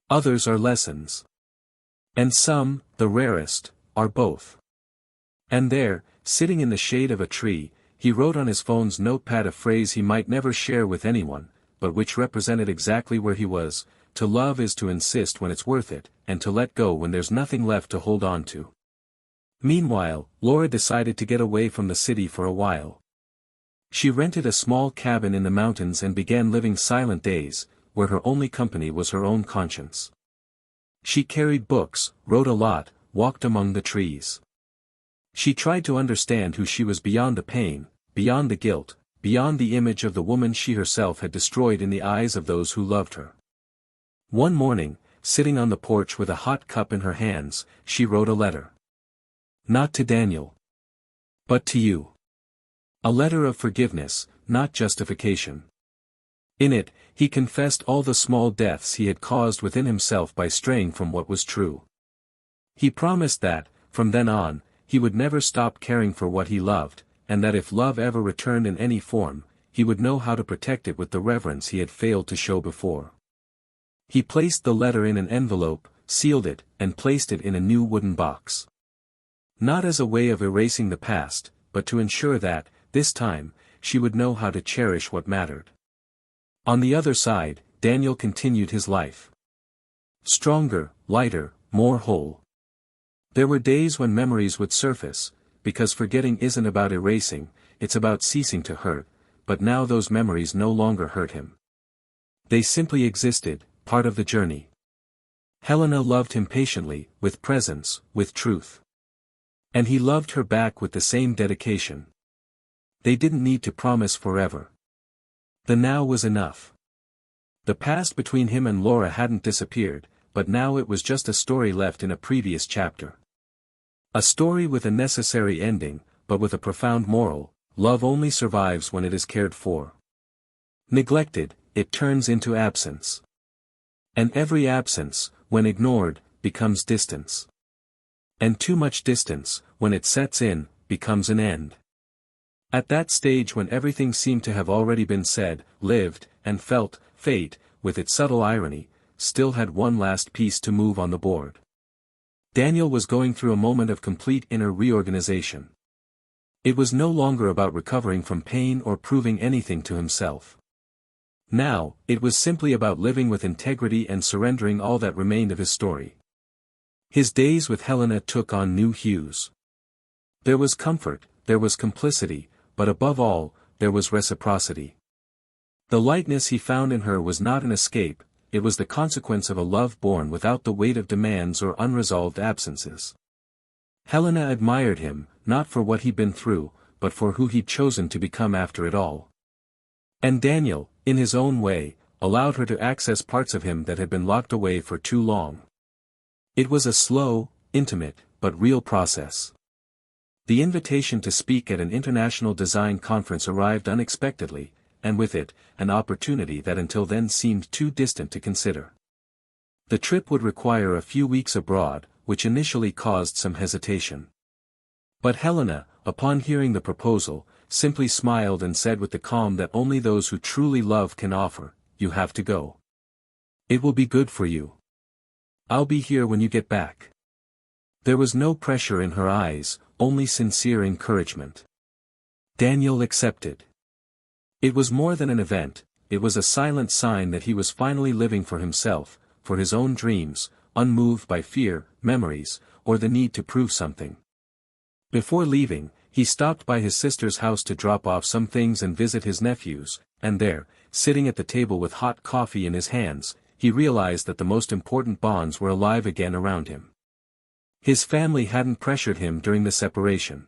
[SPEAKER 1] Others are lessons. And some, the rarest, are both. And there, sitting in the shade of a tree, he wrote on his phone's notepad a phrase he might never share with anyone, but which represented exactly where he was: to love is to insist when it's worth it, and to let go when there's nothing left to hold on to. Meanwhile, Laura decided to get away from the city for a while. She rented a small cabin in the mountains and began living silent days, where her only company was her own conscience. She carried books, wrote a lot, walked among the trees. She tried to understand who she was beyond the pain, beyond the guilt, beyond the image of the woman she herself had destroyed in the eyes of those who loved her. One morning, sitting on the porch with a hot cup in her hands, she wrote a letter. Not to Daniel, but to you. A letter of forgiveness, not justification. In it, he confessed all the small deaths he had caused within himself by straying from what was true. He promised that, from then on, he would never stop caring for what he loved, and that if love ever returned in any form, he would know how to protect it with the reverence he had failed to show before. He placed the letter in an envelope, sealed it, and placed it in a new wooden box. Not as a way of erasing the past, but to ensure that, this time, she would know how to cherish what mattered. On the other side, Daniel continued his life. Stronger, lighter, more whole. There were days when memories would surface, because forgetting isn't about erasing, it's about ceasing to hurt, but now those memories no longer hurt him. They simply existed, part of the journey. Helena loved him patiently, with presence, with truth. And he loved her back with the same dedication. They didn't need to promise forever. The now was enough. The past between him and Laura hadn't disappeared, but now it was just a story left in a previous chapter. A story with a necessary ending, but with a profound moral: love only survives when it is cared for. Neglected, it turns into absence. And every absence, when ignored, becomes distance. And too much distance, when it sets in, becomes an end. At that stage when everything seemed to have already been said, lived, and felt, fate, with its subtle irony, still had one last piece to move on the board. Daniel was going through a moment of complete inner reorganization. It was no longer about recovering from pain or proving anything to himself. Now, it was simply about living with integrity and surrendering all that remained of his story. His days with Helena took on new hues. There was comfort, there was complicity, but above all, there was reciprocity. The lightness he found in her was not an escape, it was the consequence of a love born without the weight of demands or unresolved absences. Helena admired him, not for what he'd been through, but for who he'd chosen to become after it all. And Daniel, in his own way, allowed her to access parts of him that had been locked away for too long. It was a slow, intimate, but real process. The invitation to speak at an international design conference arrived unexpectedly, and with it, an opportunity that until then seemed too distant to consider. The trip would require a few weeks abroad, which initially caused some hesitation. But Helena, upon hearing the proposal, simply smiled and said with the calm that only those who truly love can offer, "You have to go. It will be good for you. I'll be here when you get back." There was no pressure in her eyes, only sincere encouragement. Daniel accepted. It was more than an event, it was a silent sign that he was finally living for himself, for his own dreams, unmoved by fear, memories, or the need to prove something. Before leaving, he stopped by his sister's house to drop off some things and visit his nephews, and there, sitting at the table with hot coffee in his hands, he realized that the most important bonds were alive again around him. His family hadn't pressured him during the separation.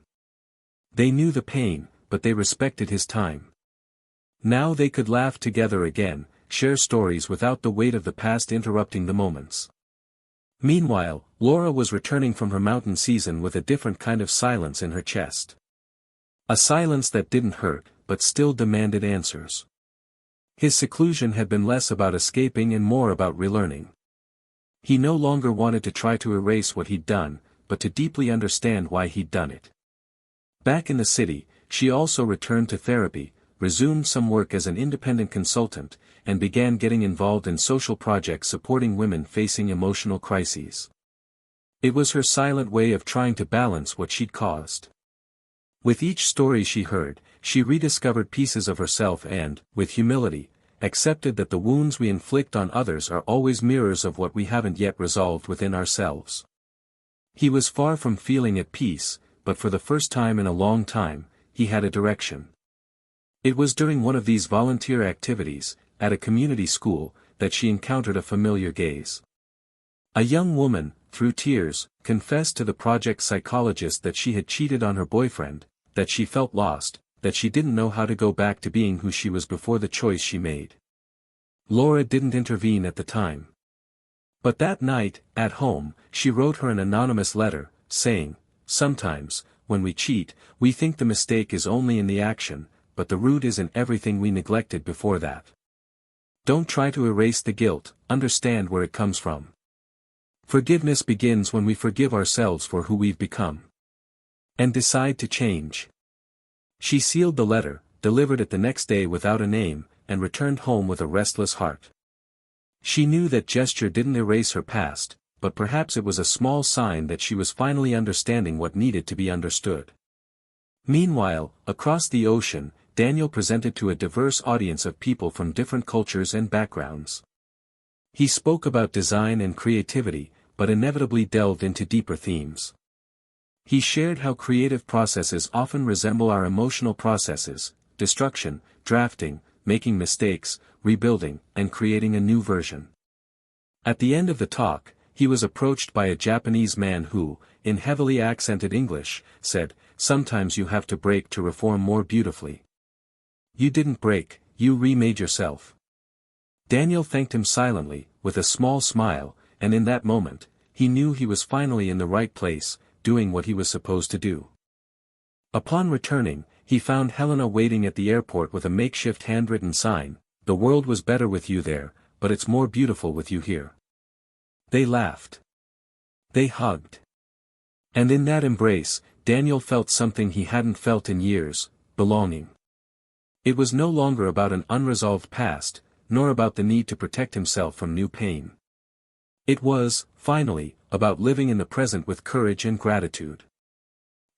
[SPEAKER 1] They knew the pain, but they respected his time. Now they could laugh together again, share stories without the weight of the past interrupting the moments. Meanwhile, Laura was returning from her mountain season with a different kind of silence in her chest. A silence that didn't hurt, but still demanded answers. His seclusion had been less about escaping and more about relearning. He no longer wanted to try to erase what he'd done, but to deeply understand why he'd done it. Back in the city, she also returned to therapy, resumed some work as an independent consultant, and began getting involved in social projects supporting women facing emotional crises. It was her silent way of trying to balance what she'd caused. With each story she heard, she rediscovered pieces of herself and, with humility, accepted that the wounds we inflict on others are always mirrors of what we haven't yet resolved within ourselves. He was far from feeling at peace, but for the first time in a long time, he had a direction. It was during one of these volunteer activities, at a community school, that she encountered a familiar gaze. A young woman, through tears, confessed to the project psychologist that she had cheated on her boyfriend, that she felt lost, that she didn't know how to go back to being who she was before the choice she made. Laura didn't intervene at the time. But that night, at home, she wrote her an anonymous letter, saying, "Sometimes, when we cheat, we think the mistake is only in the action, but the root is in everything we neglected before that. Don't try to erase the guilt, understand where it comes from. Forgiveness begins when we forgive ourselves for who we've become. And decide to change." She sealed the letter, delivered it the next day without a name, and returned home with a restless heart. She knew that gesture didn't erase her past, but perhaps it was a small sign that she was finally understanding what needed to be understood. Meanwhile, across the ocean, Daniel presented to a diverse audience of people from different cultures and backgrounds. He spoke about design and creativity, but inevitably delved into deeper themes. He shared how creative processes often resemble our emotional processes: destruction, drafting, making mistakes, rebuilding, and creating a new version. At the end of the talk, he was approached by a Japanese man who, in heavily accented English, said, "Sometimes you have to break to reform more beautifully." "You didn't break, you remade yourself." Daniel thanked him silently, with a small smile, and in that moment, he knew he was finally in the right place, doing what he was supposed to do. Upon returning, he found Helena waiting at the airport with a makeshift handwritten sign: "The world was better with you there, but it's more beautiful with you here." They laughed. They hugged. And in that embrace, Daniel felt something he hadn't felt in years: belonging. It was no longer about an unresolved past, nor about the need to protect himself from new pain. It was, finally, about living in the present with courage and gratitude.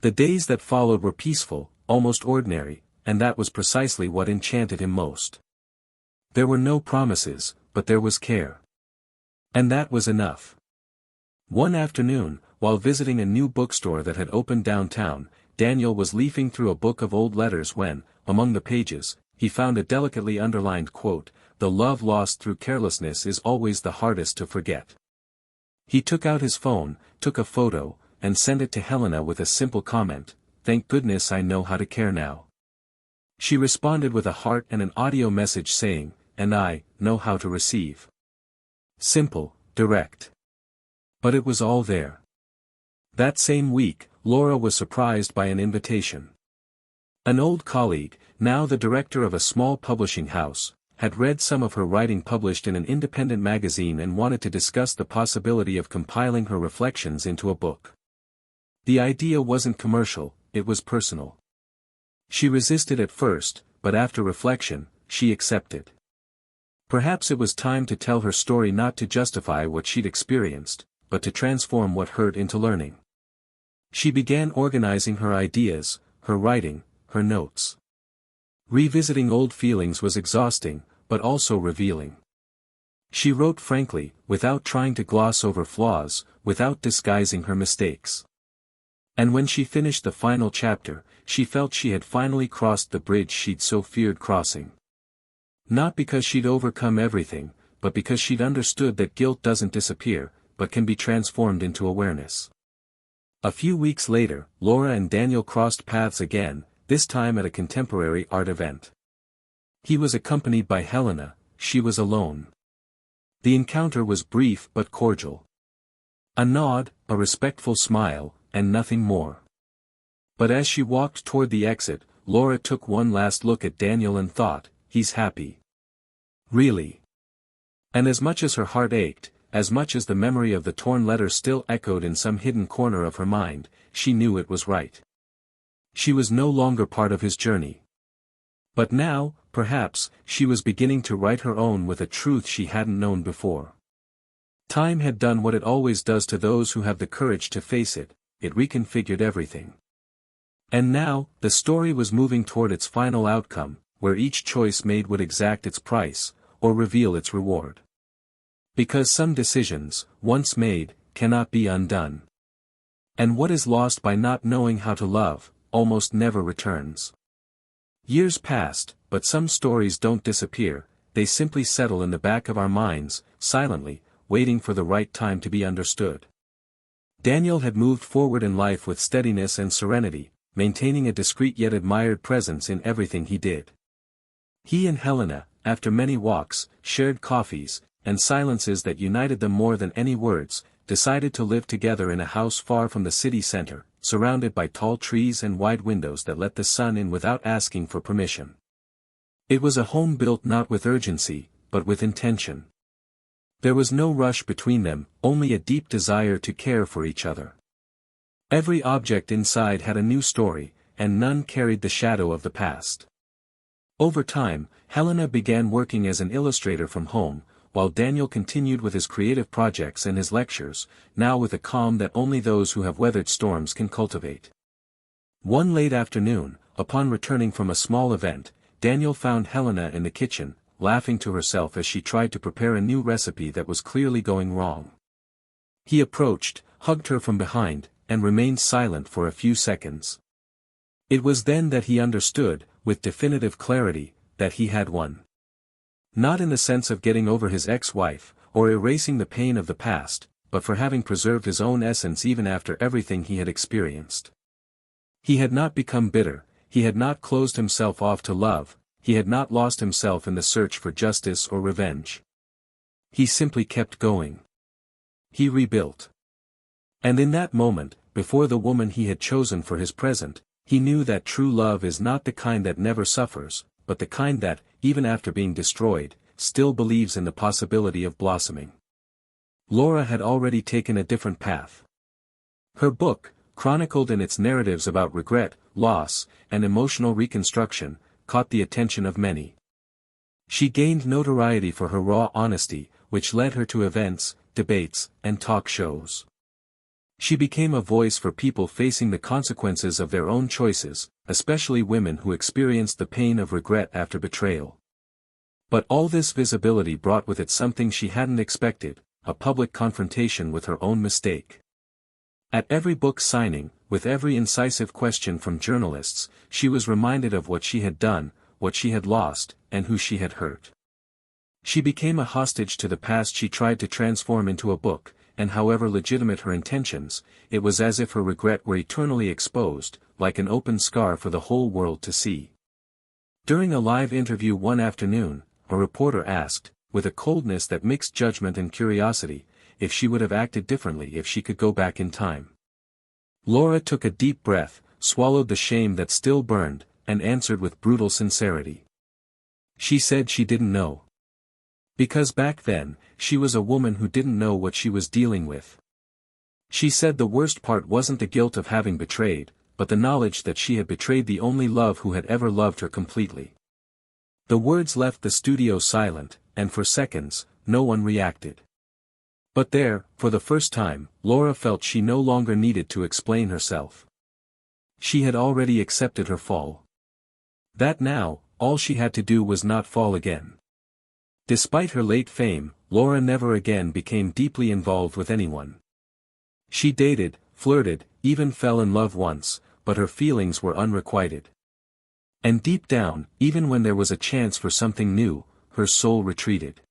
[SPEAKER 1] The days that followed were peaceful, almost ordinary, and that was precisely what enchanted him most. There were no promises, but there was care. And that was enough. One afternoon, while visiting a new bookstore that had opened downtown, Daniel was leafing through a book of old letters when, among the pages, he found a delicately underlined quote: "The love lost through carelessness is always the hardest to forget." He took out his phone, took a photo, and sent it to Helena with a simple comment: "Thank goodness I know how to care now." She responded with a heart and an audio message saying, "And I know how to receive." Simple, direct. But it was all there. That same week, Laura was surprised by an invitation. An old colleague, now the director of a small publishing house, had read some of her writing published in an independent magazine and wanted to discuss the possibility of compiling her reflections into a book. The idea wasn't commercial, it was personal. She resisted at first, but after reflection, she accepted. Perhaps it was time to tell her story, not to justify what she'd experienced, but to transform what hurt into learning. She began organizing her ideas, her writing, her notes. Revisiting old feelings was exhausting, but also revealing. She wrote frankly, without trying to gloss over flaws, without disguising her mistakes. And when she finished the final chapter, she felt she had finally crossed the bridge she'd so feared crossing. Not because she'd overcome everything, but because she'd understood that guilt doesn't disappear, but can be transformed into awareness. A few weeks later, Laura and Daniel crossed paths again, this time at a contemporary art event. He was accompanied by Helena, she was alone. The encounter was brief but cordial. A nod, a respectful smile, and nothing more. But as she walked toward the exit, Laura took one last look at Daniel and thought, "He's happy. Really?" And as much as her heart ached, as much as the memory of the torn letter still echoed in some hidden corner of her mind, she knew it was right. She was no longer part of his journey. But now, perhaps, she was beginning to write her own with a truth she hadn't known before. Time had done what it always does to those who have the courage to face it: it reconfigured everything. And now, the story was moving toward its final outcome, where each choice made would exact its price, or reveal its reward. Because some decisions, once made, cannot be undone. And what is lost by not knowing how to love, almost never returns. Years passed, but some stories don't disappear, they simply settle in the back of our minds, silently, waiting for the right time to be understood. Daniel had moved forward in life with steadiness and serenity, maintaining a discreet yet admired presence in everything he did. He and Helena, after many walks, shared coffees, and silences that united them more than any words, decided to live together in a house far from the city center, surrounded by tall trees and wide windows that let the sun in without asking for permission. It was a home built not with urgency, but with intention. There was no rush between them, only a deep desire to care for each other. Every object inside had a new story, and none carried the shadow of the past. Over time, Helena began working as an illustrator from home, while Daniel continued with his creative projects and his lectures, now with a calm that only those who have weathered storms can cultivate. One late afternoon, upon returning from a small event, Daniel found Helena in the kitchen, laughing to herself as she tried to prepare a new recipe that was clearly going wrong. He approached, hugged her from behind, and remained silent for a few seconds. It was then that he understood, with definitive clarity, that he had won. Not in the sense of getting over his ex-wife, or erasing the pain of the past, but for having preserved his own essence even after everything he had experienced. He had not become bitter, he had not closed himself off to love, he had not lost himself in the search for justice or revenge. He simply kept going. He rebuilt. And in that moment, before the woman he had chosen for his present, he knew that true love is not the kind that never suffers, but the kind that, even after being destroyed, still believes in the possibility of blossoming. Laura had already taken a different path. Her book, chronicled in its narratives about regret, loss, and emotional reconstruction, caught the attention of many. She gained notoriety for her raw honesty, which led her to events, debates, and talk shows. She became a voice for people facing the consequences of their own choices, especially women who experienced the pain of regret after betrayal. But all this visibility brought with it something she hadn't expected, a public confrontation with her own mistake. At every book signing, with every incisive question from journalists, she was reminded of what she had done, what she had lost, and who she had hurt. She became a hostage to the past she tried to transform into a book, and however legitimate her intentions, it was as if her regret were eternally exposed, like an open scar for the whole world to see. During a live interview one afternoon, a reporter asked, with a coldness that mixed judgment and curiosity, if she would have acted differently if she could go back in time. Laura took a deep breath, swallowed the shame that still burned, and answered with brutal sincerity. She said she didn't know. Because back then, she was a woman who didn't know what she was dealing with. She said the worst part wasn't the guilt of having betrayed, but the knowledge that she had betrayed the only love who had ever loved her completely. The words left the studio silent, and for seconds, no one reacted. But there, for the first time, Laura felt she no longer needed to explain herself. She had already accepted her fall. That now, all she had to do was not fall again. Despite her late fame, Laura never again became deeply involved with anyone. She dated, flirted, even fell in love once, but her feelings were unrequited. And deep down, even when there was a chance for something new, her soul retreated.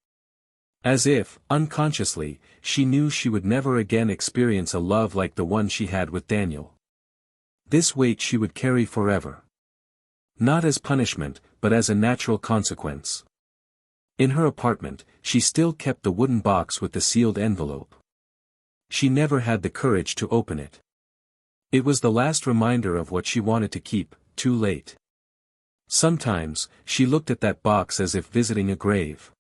[SPEAKER 1] As if, unconsciously, she knew she would never again experience a love like the one she had with Daniel. This weight she would carry forever. Not as punishment, but as a natural consequence. In her apartment, she still kept the wooden box with the sealed envelope. She never had the courage to open it. It was the last reminder of what she wanted to keep, too late. Sometimes, she looked at that box as if visiting a grave.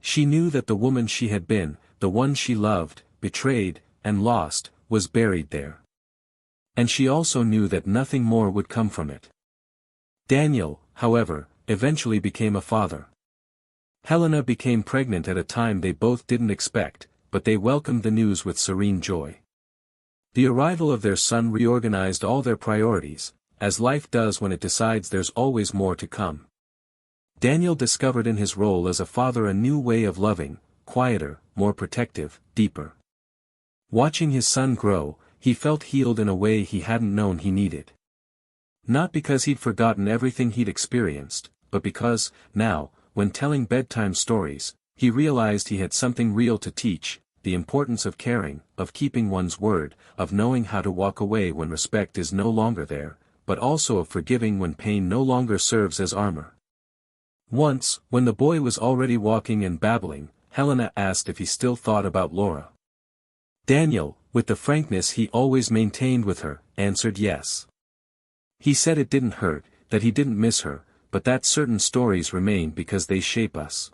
[SPEAKER 1] She knew that the woman she had been, the one she loved, betrayed, and lost, was buried there. And she also knew that nothing more would come from it. Daniel, however, eventually became a father. Helena became pregnant at a time they both didn't expect, but they welcomed the news with serene joy. The arrival of their son reorganized all their priorities, as life does when it decides there's always more to come. Daniel discovered in his role as a father a new way of loving, quieter, more protective, deeper. Watching his son grow, he felt healed in a way he hadn't known he needed. Not because he'd forgotten everything he'd experienced, but because, now, when telling bedtime stories, he realized he had something real to teach, the importance of caring, of keeping one's word, of knowing how to walk away when respect is no longer there, but also of forgiving when pain no longer serves as armor. Once, when the boy was already walking and babbling, Helena asked if he still thought about Laura. Daniel, with the frankness he always maintained with her, answered yes. He said it didn't hurt, that he didn't miss her, but that certain stories remain because they shape us.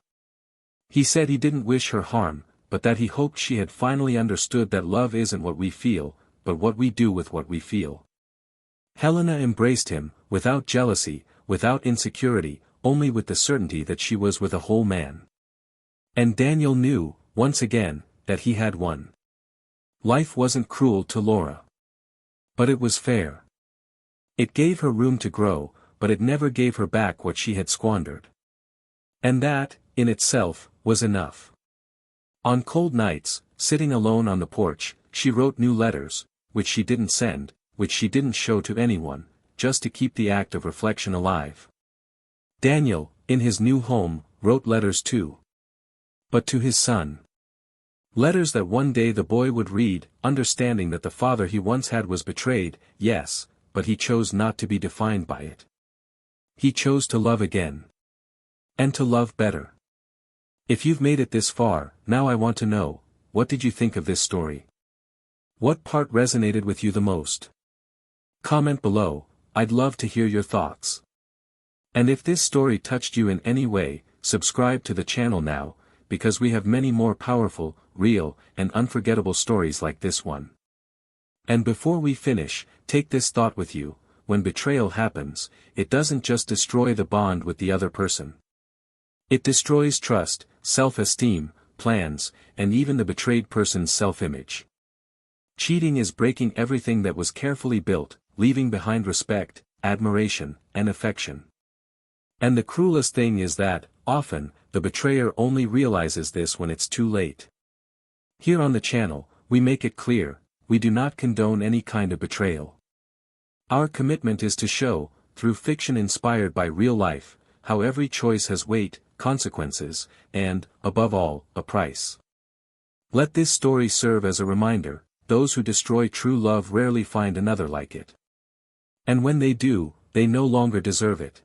[SPEAKER 1] He said he didn't wish her harm, but that he hoped she had finally understood that love isn't what we feel, but what we do with what we feel. Helena embraced him, without jealousy, without insecurity, only with the certainty that she was with a whole man. And Daniel knew, once again, that he had won. Life wasn't cruel to Laura. But it was fair. It gave her room to grow, but it never gave her back what she had squandered. And that, in itself, was enough. On cold nights, sitting alone on the porch, she wrote new letters, which she didn't send, which she didn't show to anyone, just to keep the act of reflection alive. Daniel, in his new home, wrote letters too. But to his son. Letters that one day the boy would read, understanding that the father he once had was betrayed, yes, but he chose not to be defined by it. He chose to love again. And to love better. If you've made it this far, now I want to know, what did you think of this story? What part resonated with you the most? Comment below, I'd love to hear your thoughts. And if this story touched you in any way, subscribe to the channel now, because we have many more powerful, real, and unforgettable stories like this one. And before we finish, take this thought with you: when betrayal happens, it doesn't just destroy the bond with the other person. It destroys trust, self-esteem, plans, and even the betrayed person's self-image. Cheating is breaking everything that was carefully built, leaving behind respect, admiration, and affection. And the cruelest thing is that, often, the betrayer only realizes this when it's too late. Here on the channel, we make it clear, we do not condone any kind of betrayal. Our commitment is to show, through fiction inspired by real life, how every choice has weight, consequences, and, above all, a price. Let this story serve as a reminder: those who destroy true love rarely find another like it. And when they do, they no longer deserve it.